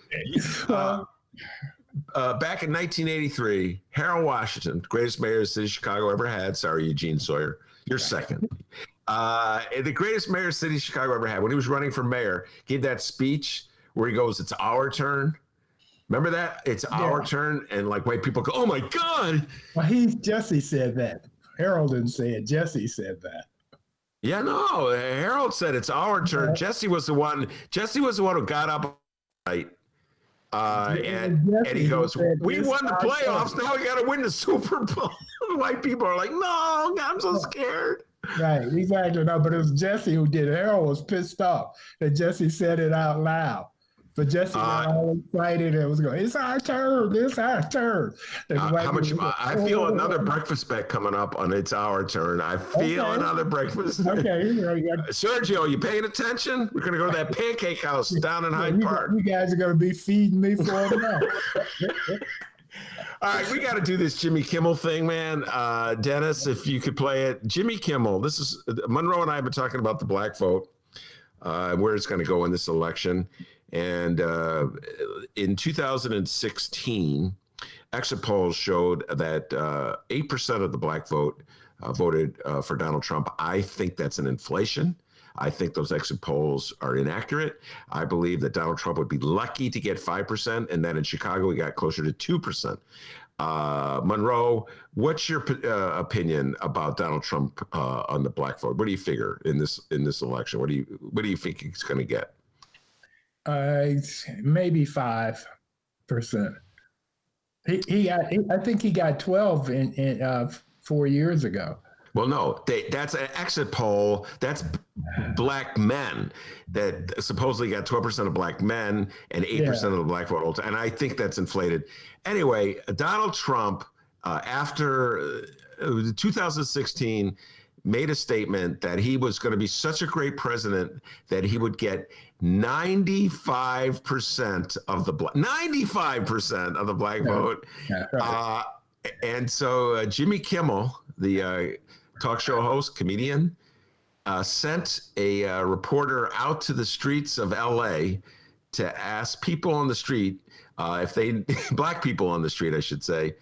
back in 1983, Harold Washington, greatest mayor the city of Chicago ever had. Sorry, Eugene Sawyer. You're second. The greatest mayor the city of Chicago ever had, when he was running for mayor, gave that speech where he goes, "It's our turn." Remember that? It's our turn. And like white people go, "Oh my God." Well, Jesse said that. Harold didn't say it. Jesse said that. Yeah, no. Harold said it's our turn. Jesse was the one who got up right. And he goes, "We won the playoffs. Now we got to win the Super Bowl." White people are like, "No, I'm so scared." Right, exactly. No, but it was Jesse who did it. Harold was pissed off that Jesse said it out loud. But Jesse got all excited and was going, "It's our turn. It's our turn." How much? I feel another breakfast bet coming up on "It's Our Turn." I feel another breakfast. Okay. Sergio, you paying attention? We're going to go to that pancake house down in Hyde Park. You guys are going to be feeding me for a month. All right, we got to do this Jimmy Kimmel thing, man. Dennis, if you could play it. Jimmy Kimmel. This is Monroe and I have been talking about the black vote, where it's going to go in this election. And in 2016, exit polls showed that 8% of the black vote voted for Donald Trump. I think that's an inflation. I think those exit polls are inaccurate. I believe that Donald Trump would be lucky to get 5%, and then in Chicago, we got closer to 2%. Monroe, what's your opinion about Donald Trump on the black vote? What do you figure in this election? What do you think he's going to get? Maybe 5%. I think he got 12 in 4 years ago. Well, no, that's an exit poll. That's black men that supposedly got 12% of black men and 8% of the black vote. And I think that's inflated. Anyway, Donald Trump, after 2016, made a statement that he was going to be such a great president that he would get 95% of the black vote. Yeah, right. And so Jimmy Kimmel, the talk show host, comedian, sent a reporter out to the streets of LA to ask people on the street, black people on the street, I should say,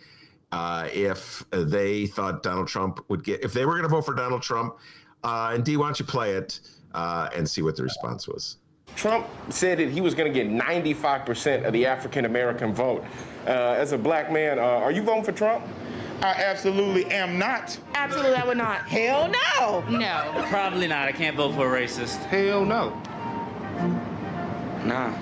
if they thought Donald Trump would get, if they were going to vote for Donald Trump. And Dee, why don't you play it and see what the response was? Trump said that he was going to get 95% of the African-American vote. As a black man, are you voting for Trump? I absolutely am not. Absolutely, I would not. Hell no. No. Probably not. I can't vote for a racist. Hell no. Nah.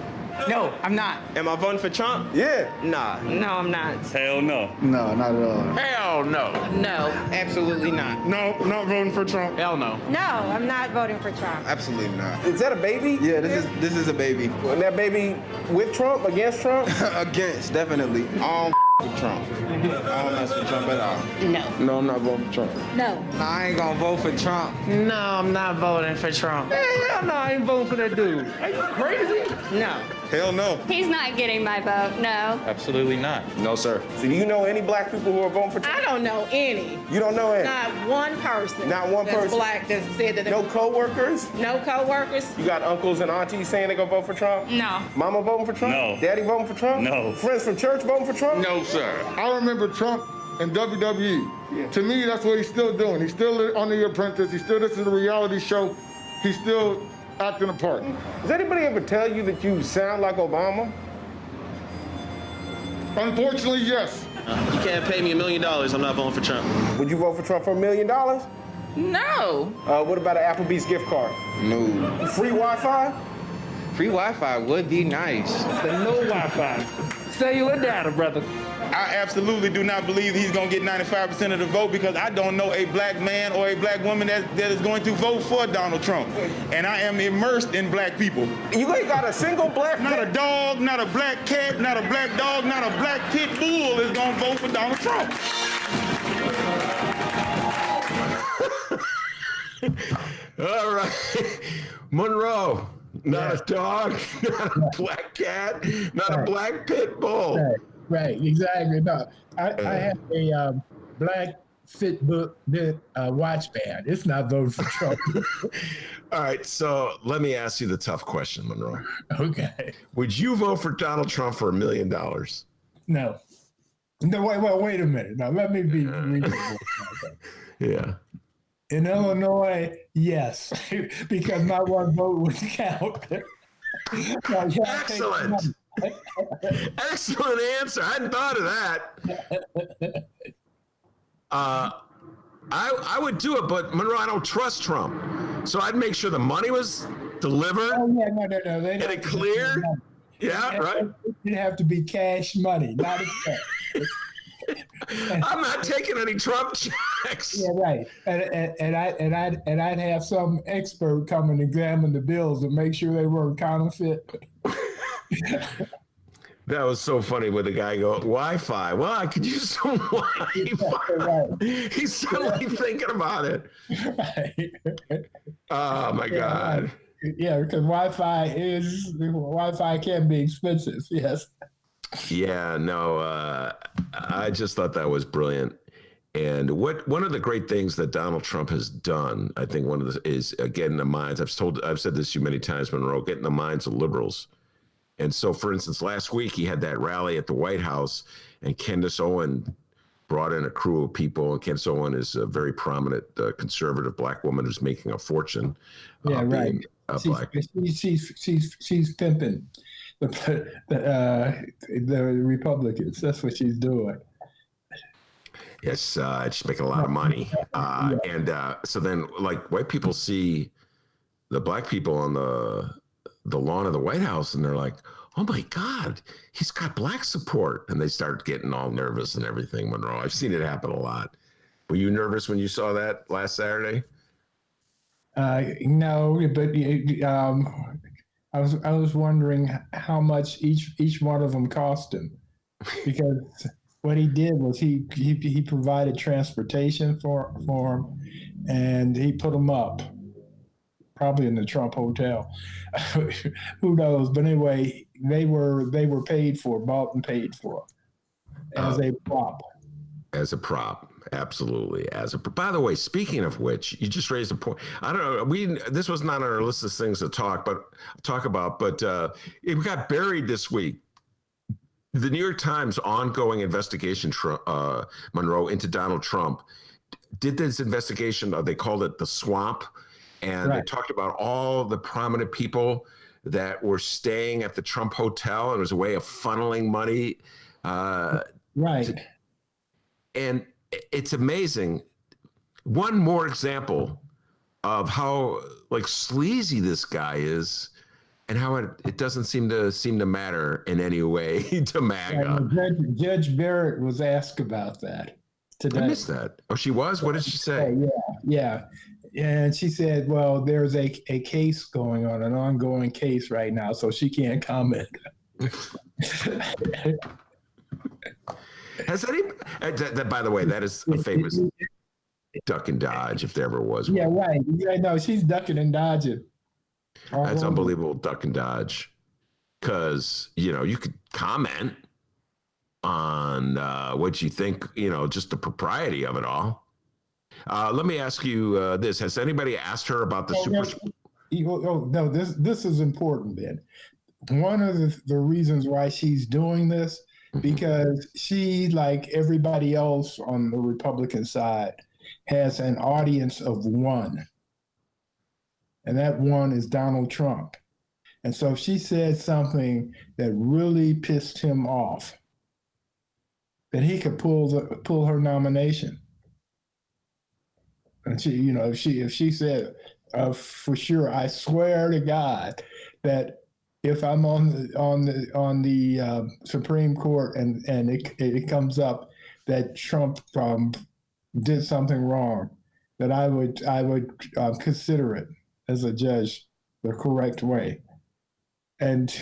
No, I'm not. Am I voting for Trump? Yeah. Nah. No, I'm not. Hell no. No, not at all. Hell no. No. Absolutely not. No, not voting for Trump. Hell no. No, I'm not voting for Trump. Absolutely not. Is that a baby? Yeah, this is a baby. And that baby with Trump, against Trump? Against, definitely. With Trump. I don't mess with Trump at all. No. No, I'm not voting for Trump. No. I ain't gonna vote for Trump. No, I'm not voting for Trump. Hell no, I ain't voting for that dude. Are you crazy? No. Hell no. He's not getting my vote, no. Absolutely not. No, sir. So do you know any black people who are voting for Trump? I don't know any. You don't know any? Not one person. Not one that's person? black that said that. No co-workers? No co-workers. You got uncles and aunties saying they're gonna vote for Trump? No. Mama voting for Trump? No. Daddy voting for Trump? No. Friends from church voting for Trump? No, sir. I remember Trump in WWE. Yeah. To me, that's what he's still doing. He's still on The Apprentice. He's still, this is a reality show. He's still acting a part. Does anybody ever tell you that you sound like Obama? Unfortunately, yes. You can't pay me $1 million. I'm not voting for Trump. Would you vote for Trump for $1 million? No. What about an Applebee's gift card? No. Free Wi-Fi? Free Wi-Fi would be nice. But no Wi-Fi. Cellular data, brother. I absolutely do not believe he's going to get 95% of the vote because I don't know a black man or a black woman that is going to vote for Donald Trump. And I am immersed in black people. You ain't got a single black Not a dog, not a black cat, not a black dog, not a black pit bull is going to vote for Donald Trump. All right. Monroe, not a dog, not a black cat, not a black pit bull. Right, exactly. No, I have a black Fitbit watch band. It's not voting for Trump. All right, so let me ask you the tough question, Monroe. Okay. Would you vote for Donald Trump for $1 million? No. No, wait a minute. Now, let me be reasonable. Yeah. In Illinois, yes, because my one vote would count. Excellent. Excellent answer. I hadn't thought of that. I would do it, but Monroe, I don't trust Trump. So I'd make sure the money was delivered. Oh, yeah, no. And it cleared. Yeah, right. It'd have to be cash money, not a check. I'm not taking any Trump checks. Yeah, right. And I'd have some expert come and examine the bills and make sure they weren't counterfeit. That was so funny with the guy go, Wi-Fi. Well, I could use some Wi-Fi. Right. He's suddenly thinking about it. Right. Oh my God. Yeah, because Wi-Fi can be expensive. Yes. Yeah, no, I just thought that was brilliant. And one of the great things that Donald Trump has done, I think one of the is getting the minds. I've said this to you many times, Monroe, getting the minds of liberals. And so, for instance, last week he had that rally at the White House, and Candace Owen brought in a crew of people. And Candace Owen is a very prominent conservative black woman who's making a fortune. Yeah, right. She's pimping the Republicans. That's what she's doing. Yes, she's making a lot of money. So then, like, white people see the black people on the lawn of the White House, and they're like, "Oh my God, he's got black support," and they start getting all nervous and everything. Monroe, I've seen it happen a lot. Were you nervous when you saw that last Saturday? No, but I was wondering how much each one of them cost him, because what he did was he provided transportation for him, and he put them up, probably in the Trump Hotel. Who knows? But anyway, they were paid for, bought and paid for as a prop. As a prop, absolutely. By the way, speaking of which, you just raised a point. I don't know. This was not on our list of things to talk about, but it got buried this week. The New York Times ongoing investigation, Monroe, into Donald Trump, did this investigation. They called it the Swamp, and They talked about all the prominent people that were staying at the Trump Hotel. It was a way of funneling money. And it's amazing. One more example of how like sleazy this guy is, and how it doesn't seem to matter in any way to MAGA. Judge Barrett was asked about that today. I missed that. Oh, she was? What did she say? Yeah. And she said, well, there's a case going on, an ongoing case right now, so she can't comment. Has any? By the way, that is a famous duck and dodge, if there ever was one. Yeah, right. Yeah, no, she's ducking and dodging. That's unbelievable, duck and dodge. Because you could comment on what you think, just the propriety of it all. Let me ask you this: has anybody asked her about the super? No, this is important. Then one of the reasons why she's doing this, because she, like everybody else on the Republican side, has an audience of one. And that one is Donald Trump. And so if she said something that really pissed him off, then he could pull her nomination. And she, if she said, for sure, I swear to God that if I'm on the Supreme Court and it comes up that Trump did something wrong, that I would consider it as a judge the correct way. And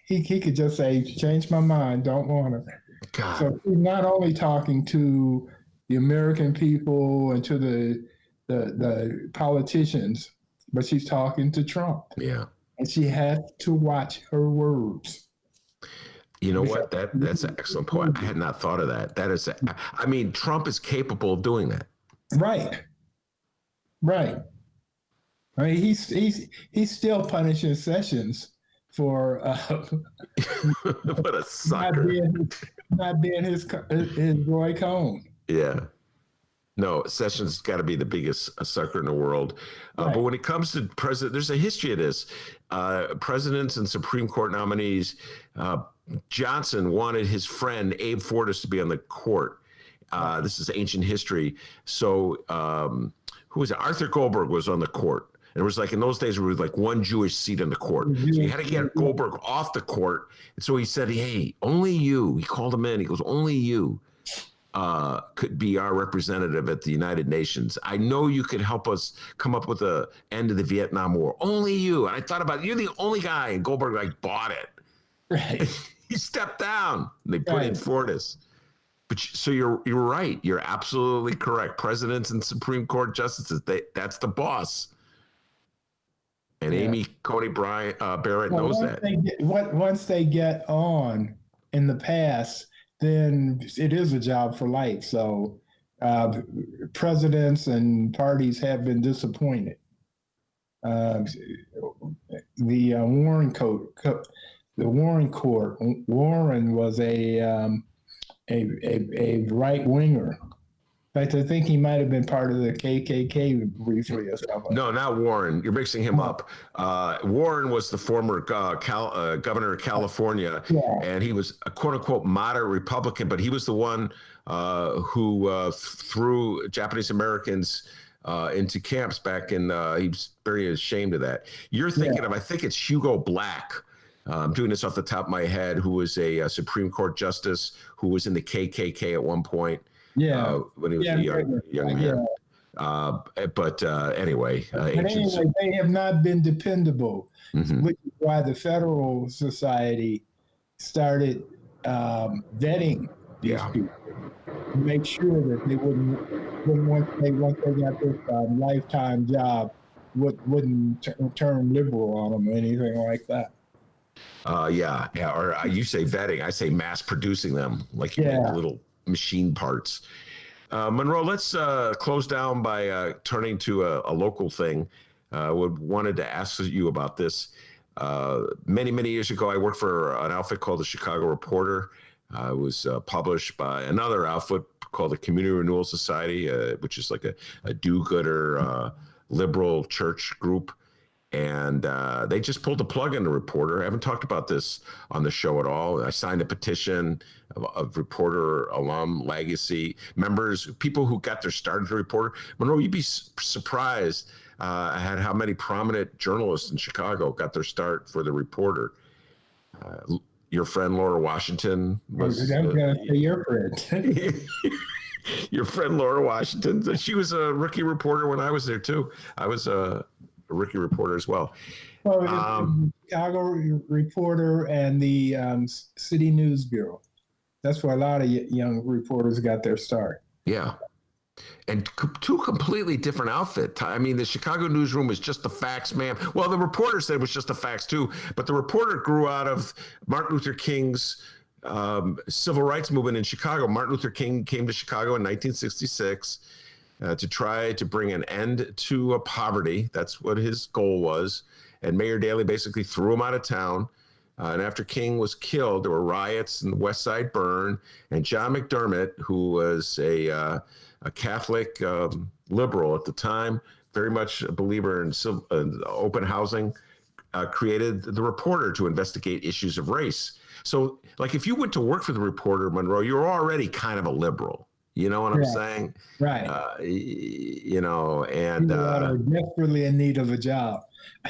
he could just say, change my mind, don't want it. God. So she's not only talking to the American people and to the politicians, but she's talking to Trump. Yeah. And she has to watch her words. You know what? That's an excellent point. I had not thought of that. Trump is capable of doing that. Right. I mean, he's still punishing Sessions for what a sucker. not being his Roy Cohn. Yeah. No, Sessions got to be the biggest sucker in the world. But when it comes to president, there's a history of this. Presidents and Supreme Court nominees, Johnson wanted his friend Abe Fortas to be on the court. This is ancient history. So who was it? Arthur Goldberg was on the court. And it was like in those days, there was like one Jewish seat on the court. So you had to get Goldberg off the court. And so he said, hey, only you. He called him in. He goes, only you could be our representative at the United Nations. I know you could help us come up with the end of the Vietnam War. Only you. And I thought about it. You're the only guy. And Goldberg bought it. Right. He stepped down. They put in Fortas. But so you're right. You're absolutely correct. Presidents and Supreme Court justices, that's the boss. And Amy Coney Barrett knows that. Once they get on in the past, then it is a job for life. So presidents and parties have been disappointed. The Warren Court. Warren was a right winger, In fact, I think he might have been part of the KKK briefly or something. No, not Warren. You're mixing him up. Warren was the former governor of California, and he was a quote unquote moderate Republican, but he was the one who threw Japanese Americans into camps back in, he was very ashamed of that. You're thinking of, I think it's Hugo Black. I'm doing this off the top of my head, who was a Supreme Court justice who was in the KKK at one point. When he was a young man. Anyway, they have not been dependable, which is why the Federal Society started vetting these people to make sure that they wouldn't once they got this lifetime job, wouldn't turn liberal on them or anything like that. Or you say vetting, I say mass producing them, like you make little machine parts. Monroe, let's close down by turning to a local thing. Wanted to ask you about this. Many years ago, I worked for an outfit called the Chicago Reporter. It was published by another outfit called the Community Renewal Society, which is like a do-gooder liberal church group. And they just pulled the plug on the Reporter. I haven't talked about this on the show at all. I signed a petition of Reporter alum legacy members, people who got their start at the Reporter. Monroe, you'd be surprised at how many prominent journalists in Chicago got their start for the Reporter. Your friend Laura Washington was your friend. Your friend Laura Washington. She was a rookie reporter when I was there too. I was a rookie reporter as well. The Chicago Reporter and the City News Bureau. That's where a lot of young reporters got their start. Yeah. And two completely different outfits. I mean, the Chicago newsroom was just the facts, man. Well, the Reporter said it was just the facts too, but the Reporter grew out of Martin Luther King's civil rights movement in Chicago. Martin Luther King came to Chicago in 1966 to try to bring an end to poverty. That's what his goal was. And Mayor Daley basically threw him out of town. And after King was killed, there were riots and the West Side burned. And John McDermott, who was a Catholic liberal at the time, very much a believer in open housing, created the Reporter to investigate issues of race. So, like, if you went to work for the Reporter, Monroe, you're already kind of a liberal. You know what I'm saying? Right. And you are desperately in need of a job.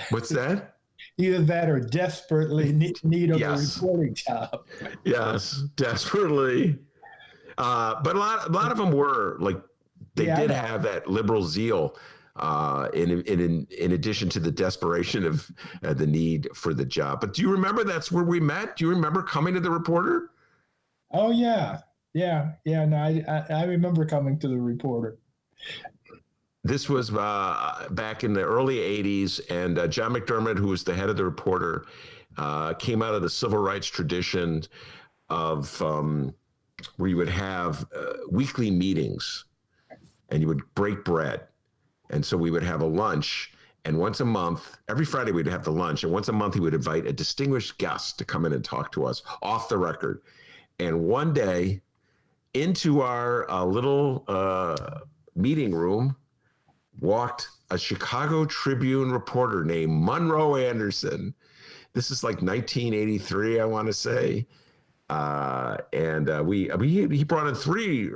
What's that? Either that or desperately in need of a reporting job. Yes, desperately. But a lot of them were like, they did have that liberal zeal in addition to the desperation of the need for the job. But do you remember that's where we met? Do you remember coming to the Reporter? Oh, yeah. Yeah. No, I remember coming to the Reporter. This was back in the early 80s, and John McDermott, who was the head of the Reporter, came out of the civil rights tradition of where you would have weekly meetings and you would break bread. And so we would have a lunch, and once a month, every Friday we'd have the lunch, and once a month he would invite a distinguished guest to come in and talk to us off the record. And one day, into our little meeting room walked a Chicago Tribune reporter named Monroe Anderson. This is like 1983, I want to say. He brought in three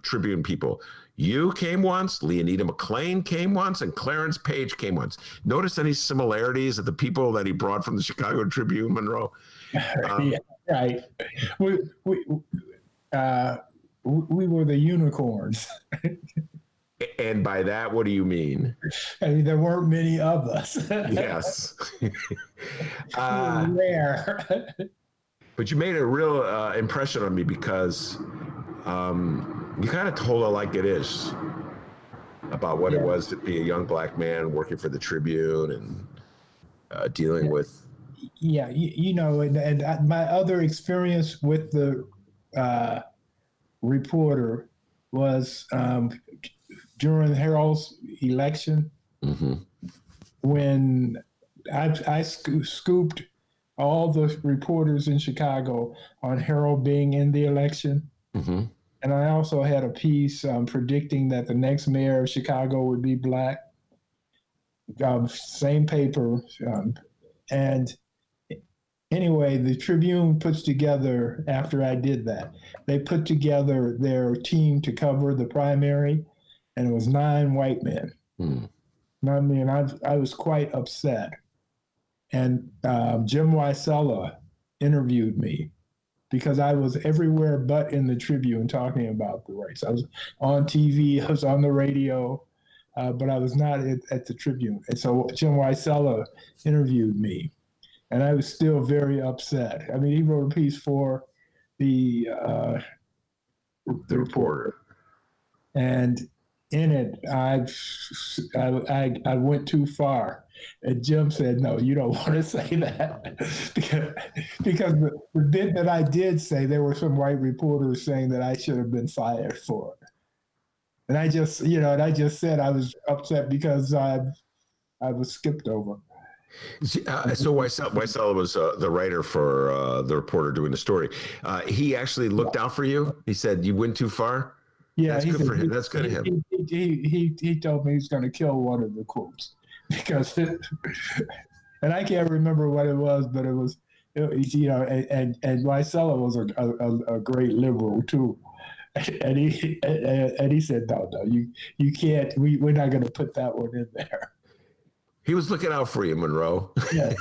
Tribune people. You came once, Leonida McLean came once, and Clarence Page came once. Notice any similarities of the people that he brought from the Chicago Tribune, Monroe? Yeah, right. We were the unicorns. And by that, what do you mean? I mean, there weren't many of us. Yes. Rare. But you made a real impression on me because you kind of told it like it is about what it was to be a young black man working for the Tribune and dealing with. Yeah, and my other experience with the Reporter was during Harold's election, when I scooped all the reporters in Chicago on Harold being in the election. And I also had a piece predicting that the next mayor of Chicago would be black. Same paper. And anyway, the Tribune puts together, after I did that, they put together their team to cover the primary, and it was 9 white men. I mean, I was quite upset. And Jim Wysella interviewed me because I was everywhere but in the Tribune talking about the race. I was on TV, I was on the radio, but I was not at the Tribune. And so Jim Wysella interviewed me, and I was still very upset. I mean, he wrote a piece for the Reporter. And in it, I went too far. And Jim said, no, you don't want to say that. because the bit that I did say, there were some white reporters saying that I should have been fired for it. And I just, said I was upset because I was skipped over. So Wysella was the writer for the Reporter doing the story. He actually looked out for you. He said you went too far. Yeah, that's good for him. That's good of him. He told me he's going to kill one of the quotes because, and I can't remember what it was, but it was, and Wysella was a great liberal too. And he said, no, you can't. We're not going to put that one in there. He was looking out for you, Monroe. Yes.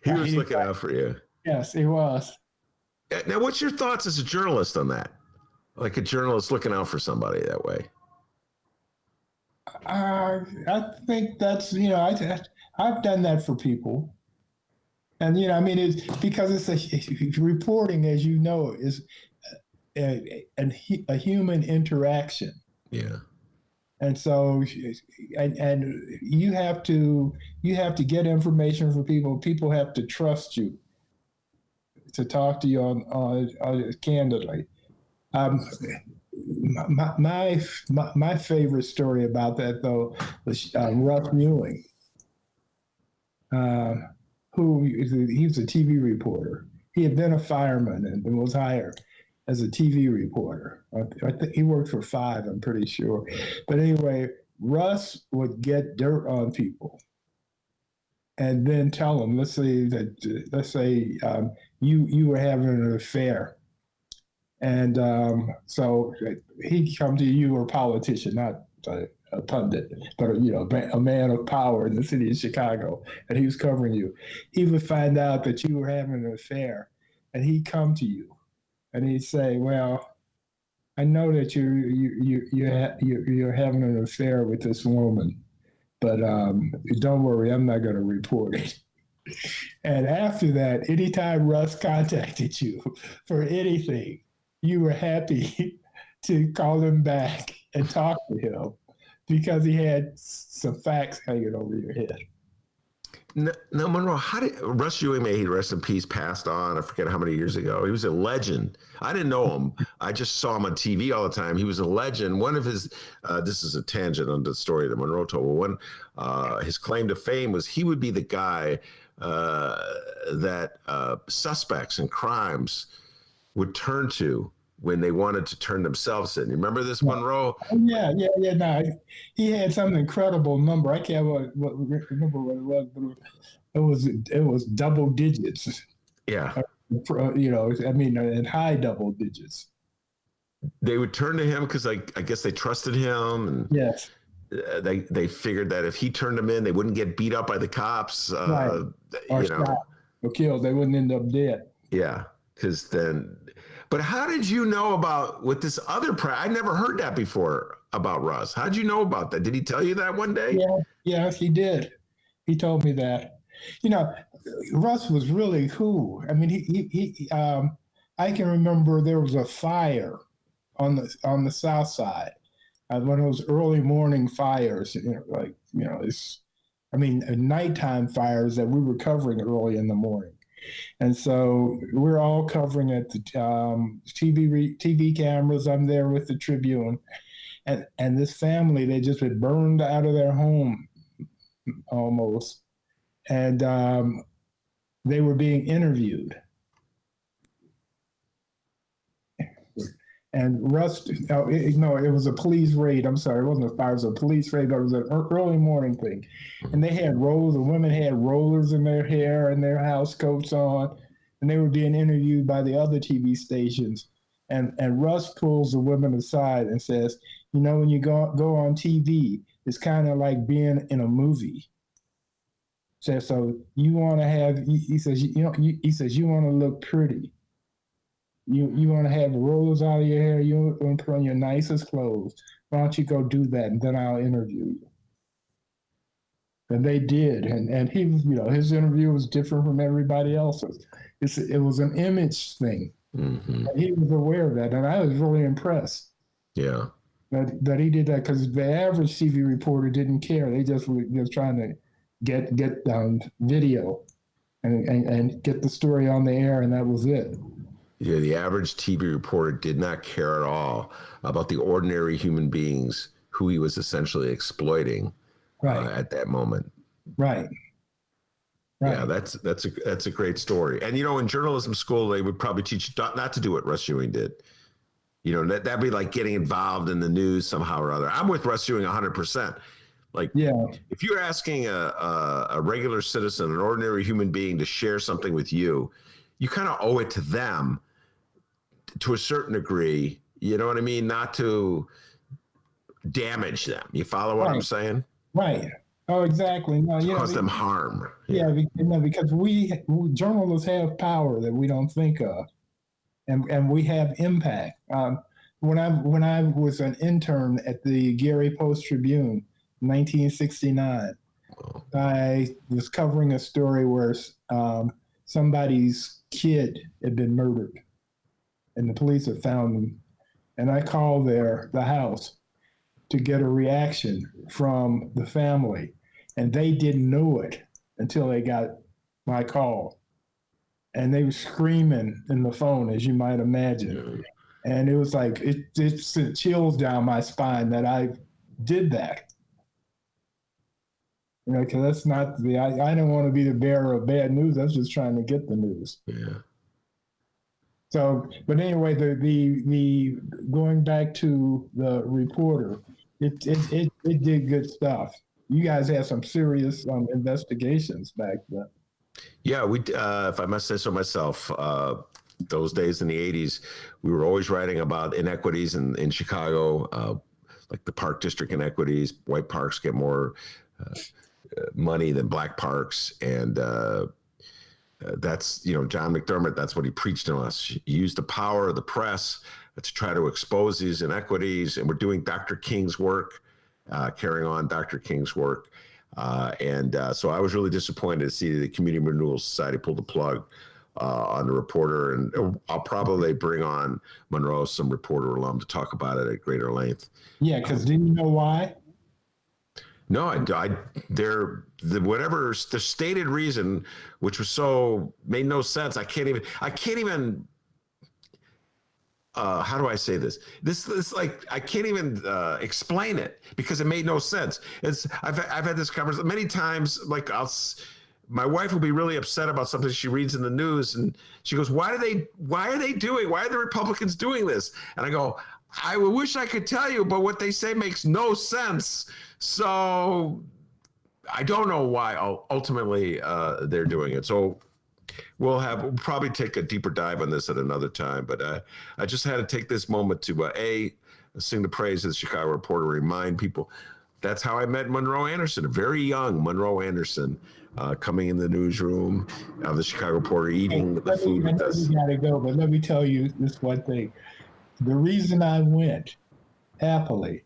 He was looking out for you. Yes, he was. Now, what's your thoughts as a journalist on that? Like a journalist looking out for somebody that way? I think that's, I've done that for people. And, it's because it's reporting, as you know, is a human interaction. Yeah. And so, and you have to get information from people. People have to trust you to talk to you on candidly. My favorite story about that though was Russ Ewing, who he was a TV reporter. He had been a fireman and was hired as a TV reporter. I think he worked for 5, I'm pretty sure. But anyway, Russ would get dirt on people and then tell them, let's say you were having an affair. And so he'd come to you, a politician, not a pundit, but a man of power in the city of Chicago, and he was covering you. He would find out that you were having an affair, and he'd come to you. And he'd say, well, I know that you're having an affair with this woman, but don't worry, I'm not going to report it. And after that, anytime Russ contacted you for anything, you were happy to call him back and talk to him because he had some facts hanging over your head. Now, Monroe, how did Russ Ewing, may he rest in peace, passed on? I forget how many years ago. He was a legend. I didn't know him. I just saw him on TV all the time. He was a legend. One of his, this is a tangent on the story that Monroe told. One, his claim to fame was he would be the guy that suspects in crimes would turn to when they wanted to turn themselves in. You remember this, Monroe? Yeah. No, he had some incredible number. I can't remember what it was, but it was double digits. Yeah. In high double digits. They would turn to him because I guess they trusted him. And yes. They figured that if he turned them in, they wouldn't get beat up by the cops. Right. Or shot or killed. They wouldn't end up dead. Yeah, because then. But how did you know about with this other I never heard that before about Russ. How did you know about that? Did he tell you that one day? Yeah, he did. He told me that. Russ was really cool. I mean, he I can remember there was a fire on the South Side, one of those early morning fires. Nighttime fires that we were covering early in the morning. And so we're all covering at the TV cameras. I'm there with the Tribune, and this family, they just been burned out of their home almost, and they were being interviewed. And Russ, it was a police raid. I'm sorry, it wasn't a fire, it was a police raid, but it was an early morning thing. And they had rollers, the women had rollers in their hair and their house coats on, and they were being interviewed by the other TV stations. And Russ pulls the women aside and says, when you go on TV, it's kind of like being in a movie. So you want to have, he says, he says, you want to look pretty. You want to have rollers out of your hair. You want to put on your nicest clothes. Why don't you go do that, and then I'll interview you. And they did, and he was, his interview was different from everybody else's. It was an image thing. Mm-hmm. And he was aware of that, and I was really impressed. Yeah. That he did that, because the average TV reporter didn't care. They just were just trying to get video and get the story on the air, and that was it. Yeah, the average TV reporter did not care at all about the ordinary human beings who he was essentially exploiting at that moment. Right. Yeah, that's a great story. And in journalism school, they would probably teach you not to do what Russ Ewing did. That'd be like getting involved in the news somehow or other. I'm with Russ Ewing 100%. Like, if you're asking a regular citizen, an ordinary human being, to share something with you, you kind of owe it to them to a certain degree. You know what I mean? Not to damage them. You follow what I'm saying? Right. Oh, exactly. No, cause them harm. Yeah, because we journalists have power that we don't think of, and we have impact. When I was an intern at the Gary Post-Tribune, 1969, I was covering a story where somebody's kid had been murdered, and the police had found him. And I called the house to get a reaction from the family, and they didn't know it until they got my call. And they were screaming in the phone, as you might imagine. And it was like, it sent chills down my spine that I did that. Because that's not I didn't want to be the bearer of bad news. I was just trying to get the news. Yeah. So, but anyway, the going back to the reporter, it did good stuff. You guys had some serious investigations back then. Yeah, we, if I must say so myself, those days in the 80s, we were always writing about inequities in Chicago, like the park district inequities. White parks get more money than black parks. And that's, John McDermott, that's what he preached to us. He used the power of the press to try to expose these inequities. And we're doing Dr. King's work, carrying on Dr. King's work. So I was really disappointed to see the Community Renewal Society pull the plug on the reporter. And I'll probably bring on Monroe, some reporter alum, to talk about it at greater length. Yeah, because didn't you know why? No, whatever the stated reason, which was made no sense. I can't even. How do I say this? This like I can't even explain it because it made no sense. I've had this conversation many times. Like my wife will be really upset about something she reads in the news, and she goes, why are the Republicans doing this? And I go, I wish I could tell you, but what they say makes no sense. So I don't know why ultimately they're doing it. So we'll probably take a deeper dive on this at another time. But I just had to take this moment to sing the praise of the Chicago Reporter, remind people that's how I met Monroe Anderson, a very young Monroe Anderson, coming in the newsroom of the Chicago Reporter, eating the food with us. You gotta go, but let me tell you this one thing. The reason I went happily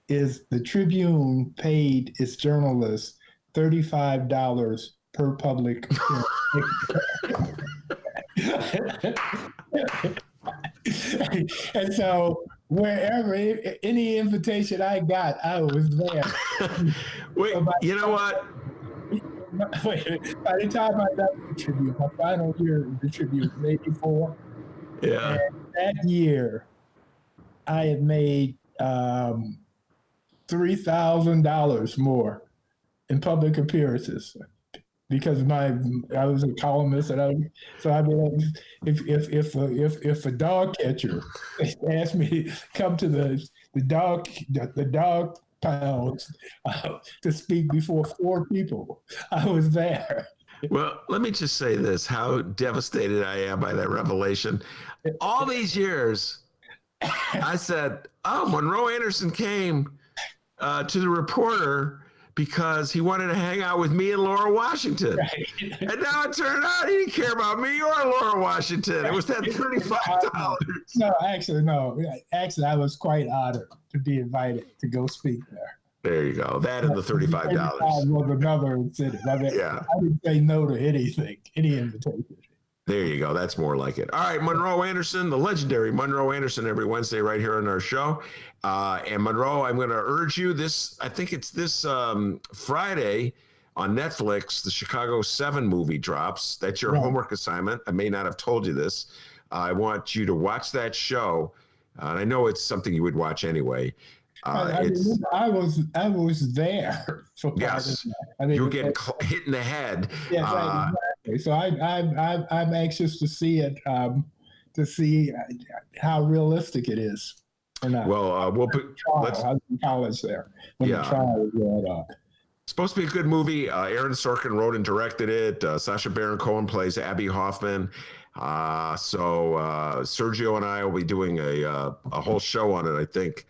is the Tribune paid its journalists $35 per public. And so wherever any invitation I got, I was there. Wait, you know what? Wait, by the time I got the Tribune, my final year of the Tribune was 84. Yeah. And that year, I had made $3,000 more in public appearances. because I was a columnist, and so I mean, if a dog catcher asked me to come to the dog pounds to speak before 4 people, I was there. Well, let me just say this: how devastated I am by that revelation. All these years, I said, "Oh, Monroe Anderson came to the Reporter because he wanted to hang out with me and Laura Washington." Right. And now it turned out he didn't care about me or Laura Washington. It was that $35. No, actually, I was quite honored to be invited to go speak there. There you go. That and the $35. Was another incentive. I mean, I didn't say no to anything, any invitation. There you go. That's more like it. All right, Monroe Anderson, the legendary Monroe Anderson, every Wednesday right here on our show. And Monroe, I'm going to urge you I think it's this Friday on Netflix, the Chicago 7 movie drops. That's your homework assignment. I may not have told you this. I want you to watch that show. And I know it's something you would watch anyway. I was there. For yes, you get hit in the head. Yeah, exactly. So I'm anxious to see it, to see how realistic it is or not. Well, let's I was in college there when the trial was going on. It's supposed to be a good movie. Aaron Sorkin wrote and directed it. Sacha Baron Cohen plays Abby Hoffman. So Sergio and I will be doing a whole show on it, I think,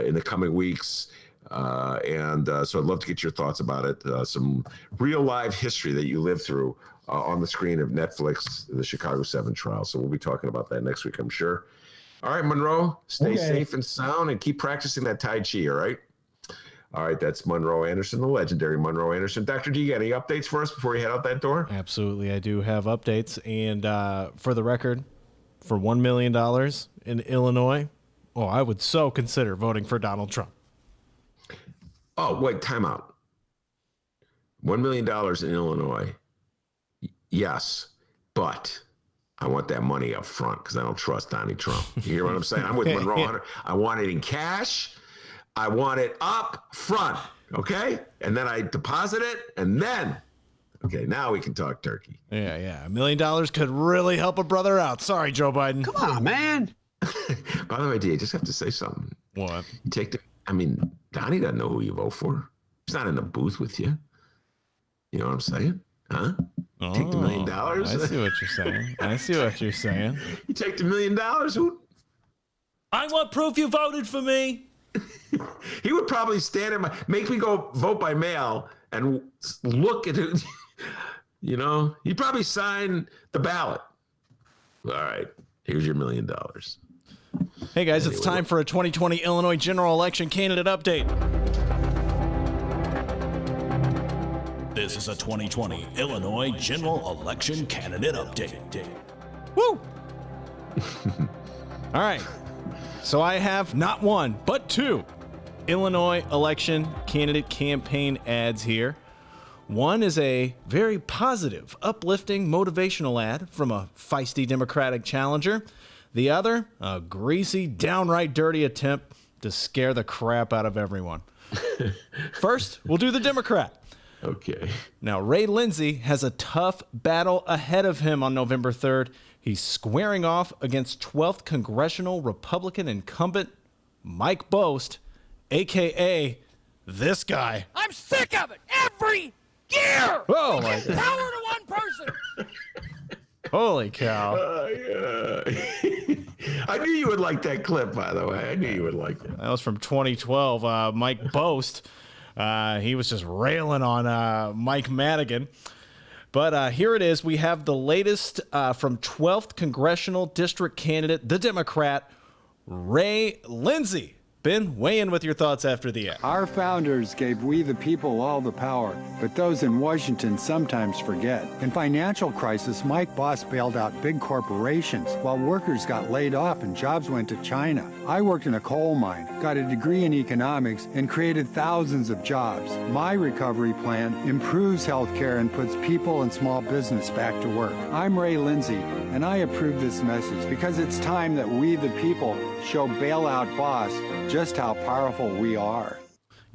in the coming weeks. So I'd love to get your thoughts about it. Some real live history that you lived through on the screen of Netflix, the Chicago 7 trial. So we'll be talking about that next week, I'm sure. All right, Monroe, stay safe and sound and keep practicing that Tai Chi, all right? All right, that's Monroe Anderson, the legendary Monroe Anderson. Dr. D, you got any updates for us before you head out that door? Absolutely, I do have updates. And for the record, for $1 million in Illinois, I would so consider voting for Donald Trump. Oh, wait, time out. $1 million in Illinois. Yes, but I want that money up front because I don't trust Donnie Trump. You hear what I'm saying? I'm with Monroe Hunter. I want it in cash. I want it up front, okay? And then I deposit it, and then, okay, now we can talk turkey. Yeah. $1 million could really help a brother out. Sorry, Joe Biden. Come on, man. By the way, D, I just have to say something. What? Donnie doesn't know who you vote for. He's not in the booth with you. You know what I'm saying? Huh? Take the $1 million. I see what you're saying. You take the $1 million. Who? I want proof you voted for me. He would probably make me go vote by mail and look at it. You know, he'd probably sign the ballot. All right, here's your $1 million. Hey guys, it's time for a 2020 Illinois general election candidate update. This is a 2020 Illinois general election candidate update. Woo! All right. So I have not one, but 2 Illinois election candidate campaign ads here. One is a very positive, uplifting, motivational ad from a feisty Democratic challenger. The other, a greasy, downright dirty attempt to scare the crap out of everyone. First, we'll do the Democrat. Okay. Now, Ray Lindsay has a tough battle ahead of him on November 3rd. He's squaring off against 12th Congressional Republican incumbent Mike Bost, a.k.a. this guy. I'm sick of it every year. Oh, we my give God. power to one person. Holy cow. I knew you would like that clip, by the way. I knew you would like it. That was from 2012. Mike Bost, he was just railing on Mike Madigan. But here it is. We have the latest from 12th Congressional District candidate, the Democrat, Ray Lindsay. Ben, weigh in with your thoughts after the ad. Our founders gave we the people all the power, but those in Washington sometimes forget. In financial crisis, Mike Bost bailed out big corporations while workers got laid off and jobs went to China. I worked in a coal mine, got a degree in economics, and created thousands of jobs. My recovery plan improves health care and puts people and small business back to work. I'm Ray Lindsay, and I approve this message because it's time that we the people show bailout boss just how powerful we are.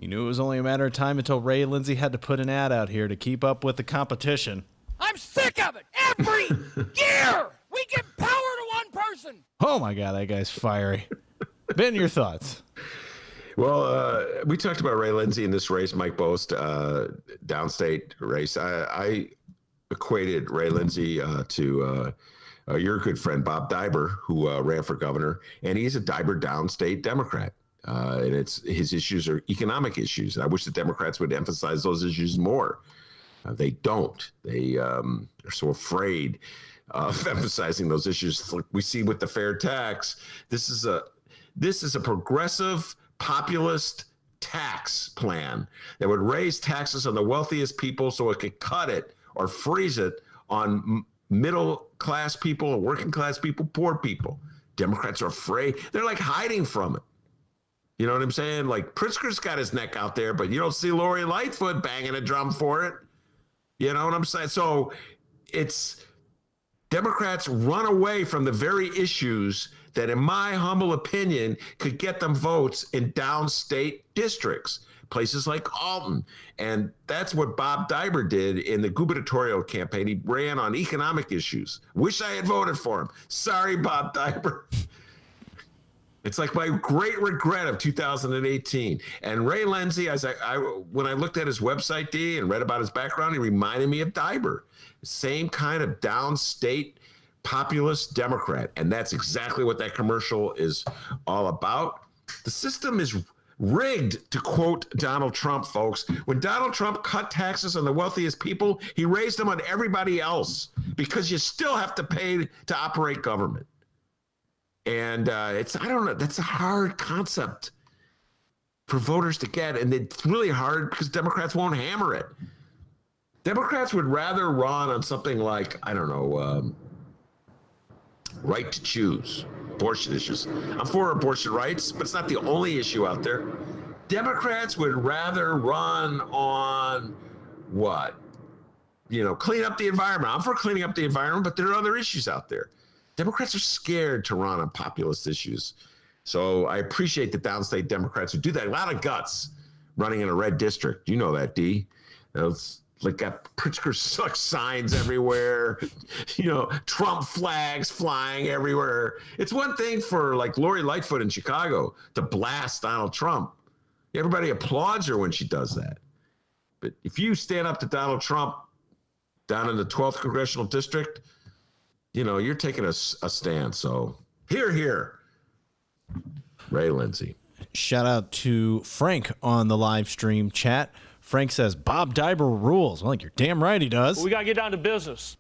He knew it was only a matter of time until Ray Lindsay had to put an ad out here to keep up with the competition. I'm sick of it. Every year we give power to one person. Oh my God, that guy's fiery. Ben, your thoughts? Well, we talked about Ray Lindsay in this race, Mike Bost, downstate race. I equated Ray Lindsay to your good friend Bob Diber, who ran for governor, and he's a Diber downstate Democrat. And his issues are economic issues. I wish the Democrats would emphasize those issues more. They don't. They are so afraid of emphasizing those issues. Like we see with the fair tax. This is a progressive populist tax plan that would raise taxes on the wealthiest people so it could cut it or freeze it on middle class people, working class people, poor people. Democrats are afraid. They're like hiding from it. You know what I'm saying? Like Pritzker's got his neck out there, but you don't see Lori Lightfoot banging a drum for it. You know what I'm saying? So it's Democrats run away from the very issues that, in my humble opinion, could get them votes in downstate districts, places like Alton. And that's what Bob Diber did in the gubernatorial campaign. He ran on economic issues. Wish I had voted for him. Sorry, Bob Diber. It's like my great regret of 2018. And Ray Lindsay, when I looked at his website, D, and read about his background, he reminded me of Diber. Same kind of downstate populist Democrat. And that's exactly what that commercial is all about. The system is rigged, to quote Donald Trump, folks. When Donald Trump cut taxes on the wealthiest people, he raised them on everybody else because you still have to pay to operate government. And I don't know, that's a hard concept for voters to get. And it's really hard because Democrats won't hammer it. Democrats would rather run on something like, I don't know, right to choose, abortion issues. I'm for abortion rights, but it's not the only issue out there. Democrats would rather run on what? Clean up the environment. I'm for cleaning up the environment, but there are other issues out there. Democrats are scared to run on populist issues. So I appreciate the downstate Democrats who do that. A lot of guts running in a red district. You know that, D. It's like got Pritzker sucks signs everywhere, Trump flags flying everywhere. It's one thing for like Lori Lightfoot in Chicago to blast Donald Trump. Everybody applauds her when she does that. But if you stand up to Donald Trump down in the 12th Congressional District, you're taking a stand. So here, Ray Lindsay. Shout out to Frank on the live stream chat. Frank says, Bob Diber rules. Well, you're damn right he does. We got to get down to business.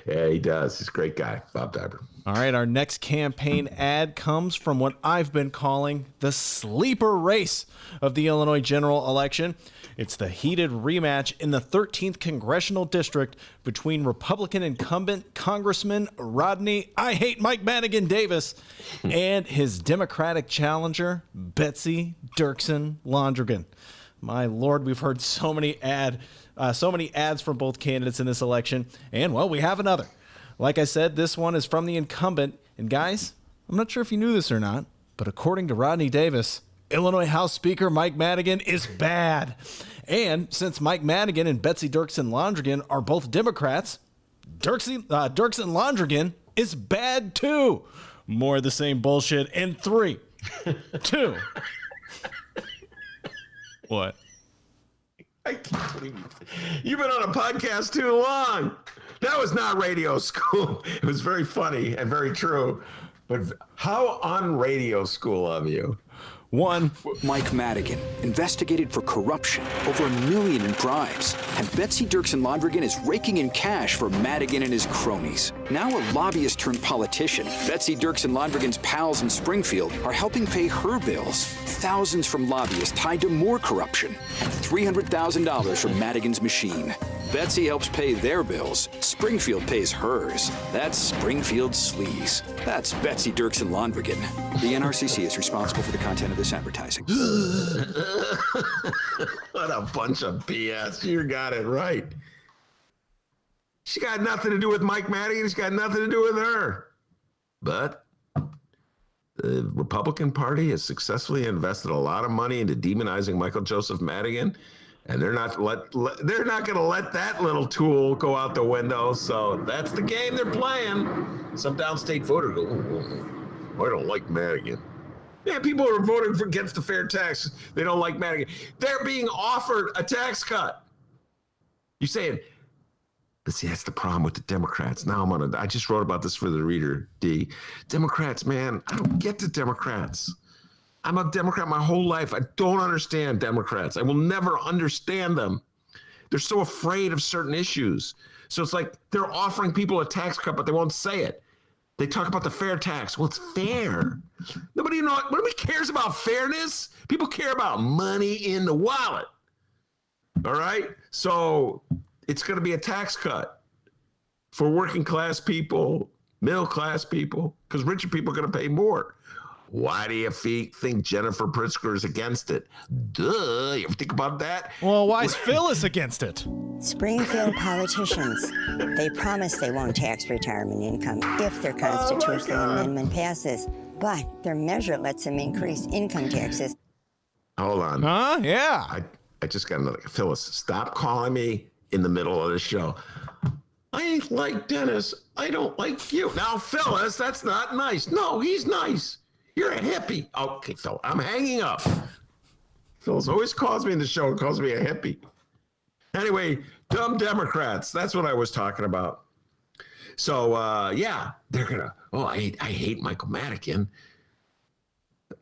Yeah, he does. He's a great guy, Bob Diber. All right, our next campaign ad comes from what I've been calling the sleeper race of the Illinois general election. It's the heated rematch in the 13th Congressional District between Republican incumbent Congressman Rodney "I Hate Mike Madigan" Davis and his Democratic challenger, Betsy Dirksen Londrigan. My Lord, we've heard so many ads from both candidates in this election, and well, we have another. Like I said, this one is from the incumbent, and guys, I'm not sure if you knew this or not, but according to Rodney Davis, Illinois House Speaker Mike Madigan is bad. And since Mike Madigan and Betsy Dirksen Londrigan are both Democrats, Dirksen Londrigan is bad too. More of the same bullshit in 3, 2. What? I can't believe you've been on a podcast too long. That was not radio school. It was very funny and very true. But how un-radio school of you? 1. Mike Madigan, investigated for corruption, over $1 million in bribes. And Betsy Dirksen Londrigan is raking in cash for Madigan and his cronies. Now a lobbyist turned politician, Betsy Dirksen Londrigan's pals in Springfield are helping pay her bills. Thousands from lobbyists tied to more corruption. And $300,000 from Madigan's machine. Betsy helps pay their bills. Springfield pays hers. That's Springfield sleaze. That's Betsy Dirksen Londrigan. The NRCC is responsible for the content of this advertising. What a bunch of BS. You got it right. She got nothing to do with Mike Madigan. She's got nothing to do with her. But The Republican Party has successfully invested a lot of money into demonizing Michael Joseph Madigan, and they're not going to let that little tool go out the window. So that's the game they're playing. Some downstate voter go, I don't like Madigan. Yeah, people are voting against the fair tax. They don't like Madigan. They're being offered a tax cut. You're saying, but see, that's the problem with the Democrats. Now I just wrote about this for the Reader, D. Democrats, man, I don't get the Democrats. I'm a Democrat my whole life. I don't understand Democrats. I will never understand them. They're so afraid of certain issues. So it's like they're offering people a tax cut, but they won't say it. They talk about the fair tax. Well, it's fair. Nobody cares about fairness. People care about money in the wallet. All right? So it's going to be a tax cut for working class people, middle class people, because richer people are going to pay more. Why do you think Jennifer Pritzker is against it? Duh. You ever think about that? Well, why is Phyllis against it? Springfield politicians, they promise they won't tax retirement income if their constitutional amendment passes, but their measure lets them increase income taxes. Hold on. Huh? Yeah. I just got another. Phyllis, stop calling me in the middle of the show. I ain't like Dennis. I don't like you. Now, Phyllis, that's not nice. No, he's nice. You're a hippie. Okay, Phil, I'm hanging up. Phyllis always calls me in the show and calls me a hippie. Anyway, dumb Democrats. That's what I was talking about. So, yeah, they're going to, I hate Michael Madigan.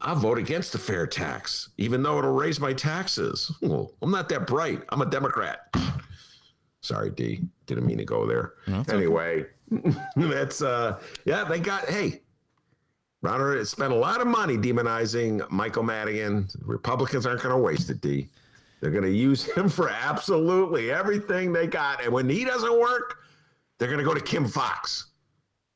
I'll vote against the fair tax, even though it'll raise my taxes. Well, I'm not that bright. I'm a Democrat. Sorry, D. Didn't mean to go there. No, anyway, that's, they got, Ronald spent a lot of money demonizing Michael Madigan. Republicans aren't going to waste it, D. They're going to use him for absolutely everything they got. And when he doesn't work, they're going to go to Kim Fox.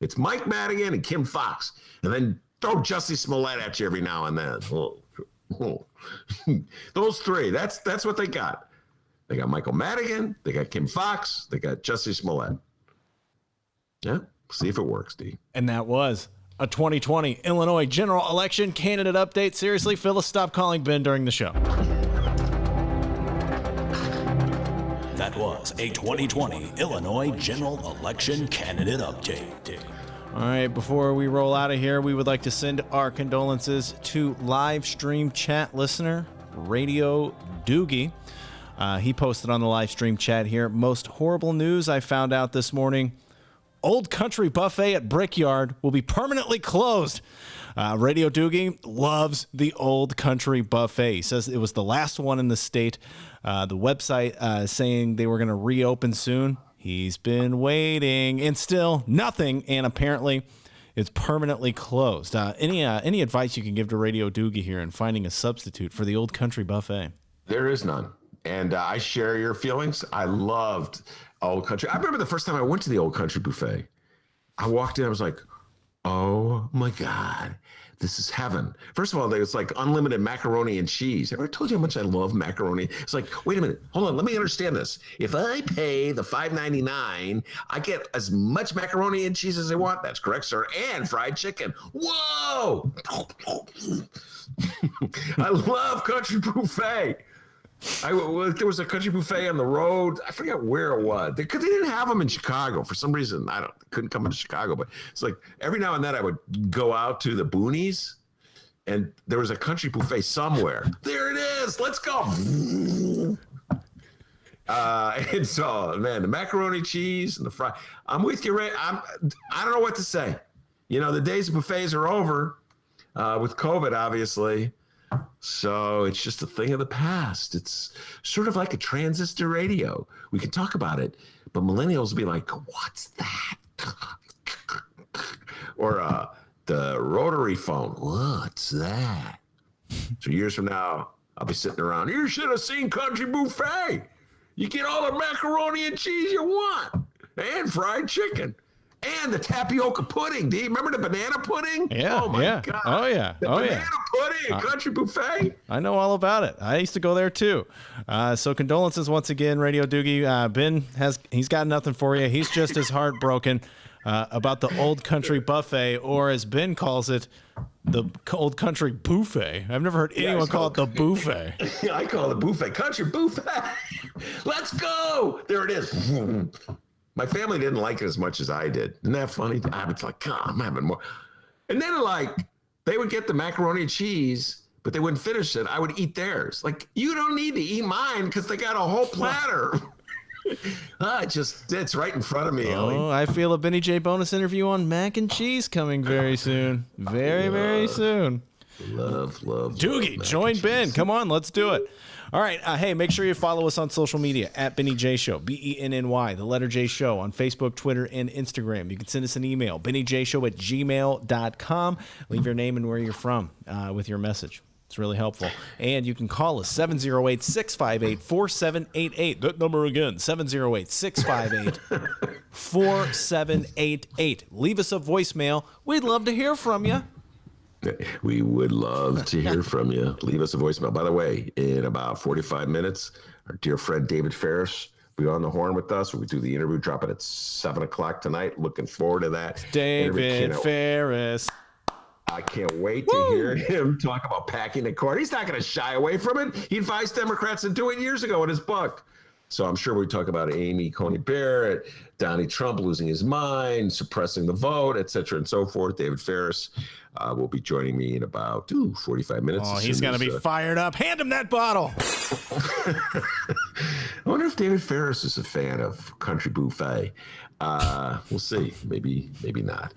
It's Mike Madigan and Kim Fox. And then throw Jussie Smollett at you every now and then. Those three, that's what they got. They got Michael Madigan, they got Kim Fox, they got Jussie Smollett. Yeah, see if it works, D. And that was a 2020 Illinois general election candidate update. Seriously, Phyllis, stop calling Ben during the show. That was a 2020 Illinois general election candidate update. All right, before we roll out of here, we would like to send our condolences to live stream chat listener, Radio Doogie. He posted on the live stream chat here, most horrible news I found out this morning. Old Country Buffet at Brickyard will be permanently closed. Radio Doogie loves the Old Country Buffet. He says it was the last one in the state. The website saying they were going to reopen soon. He's been waiting and still nothing. And apparently it's permanently closed. Any advice you can give to Radio Doogie here in finding a substitute for the Old Country Buffet? There is none. And I share your feelings. I loved Old Country. I remember the first time I went to the Old Country Buffet. I walked in, I was like, oh my God, this is heaven. First of all, there's like unlimited macaroni and cheese. Have I told you how much I love macaroni? It's like, wait a minute, hold on, let me understand this. If I pay the $5.99, I get as much macaroni and cheese as I want. That's correct, sir. And fried chicken. Whoa! I love Country Buffet. There was a Country Buffet on the road. I forget where it was. Because they didn't have them in Chicago for some reason. Couldn't come into Chicago, but it's like every now and then I would go out to the boonies and there was a Country Buffet somewhere. There it is. Let's go. And so, man, the macaroni cheese and the fry. I'm with you, Ray. I don't know what to say. You know, the days of buffets are over with COVID, obviously. So it's just a thing of the past. It's sort of like a transistor radio. We can talk about it, but millennials will be like, what's that? Or the rotary phone. What's that? So years from now, I'll be sitting around. You should have seen Country Buffet. You get all the macaroni and cheese you want and fried chicken. And the tapioca pudding, D. Remember the banana pudding? Yeah. Oh, my God. Oh, yeah. The banana pudding at Country Buffet. I know all about it. I used to go there, too. So condolences once again, Radio Doogie. Ben, he's got nothing for you. He's just as heartbroken about the Old Country Buffet, or as Ben calls it, The Old Country Buffet. I've never heard anyone call it the buffet. I call it the buffet. Country buffet. Let's go. There it is. My family didn't like it as much as I did. Isn't that funny? I was like, God, I'm having more. And then they would get the macaroni and cheese, but they wouldn't finish it. I would eat theirs. Like, you don't need to eat mine because they got a whole platter. It's right in front of me, Ellie. Oh, I feel a Benny J bonus interview on mac and cheese coming very soon. Very soon. Love. Doogie, join Ben. Come on, let's do it. All right. Hey, make sure you follow us on social media at Benny J Show, BENNY, the letter J Show on Facebook, Twitter, and Instagram. You can send us an email, bennyjshow@gmail.com. Leave your name and where you're from with your message. It's really helpful. And you can call us 708-658-4788. That number again, 708-658-4788. Leave us a voicemail. We'd love to hear from you. We would love to hear from you. Leave us a voicemail. By the way, in about 45 minutes, our dear friend David Ferris will be on the horn with us. We do the interview, drop it at 7 o'clock tonight. Looking forward to that. David Ferris. I can't wait to hear him talk about packing the court. He's not going to shy away from it. He advised Democrats to do it years ago in his book. So I'm sure we talk about Amy Coney Barrett, Donald Trump losing his mind, suppressing the vote, et cetera, and so forth. David Ferris will be joining me in about 45 minutes. Oh, he's going to be fired up. Hand him that bottle. I wonder if David Ferris is a fan of Country Buffet. We'll see. Maybe not.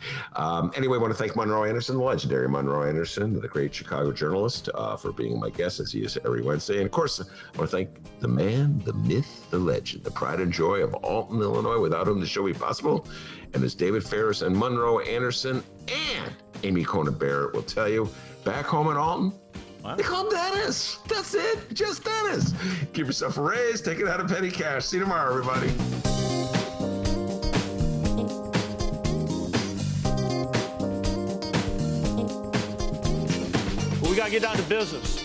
Anyway, I want to thank Monroe Anderson, the legendary Monroe Anderson, the great Chicago journalist, for being my guest, as he is every Wednesday. And of course, I want to thank the man, the myth, the legend, the pride and joy of Alton, Illinois, without whom the show would be possible. And as David Ferris and Monroe Anderson and Amy Coney Barrett will tell you, back home in Alton, they call him Dennis. That's it. Just Dennis. Give yourself a raise. Take it out of petty cash. See you tomorrow, everybody. We got to get down to business.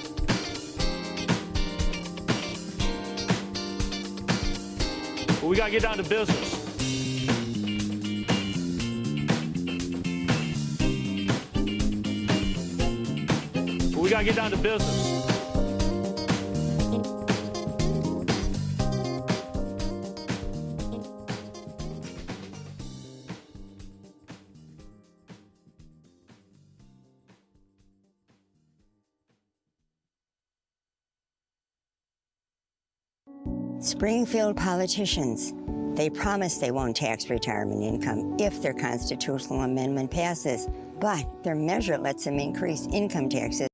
We got to get down to business. We got to get down to business. Springfield politicians, they promise they won't tax retirement income if their constitutional amendment passes, but their measure lets them increase income taxes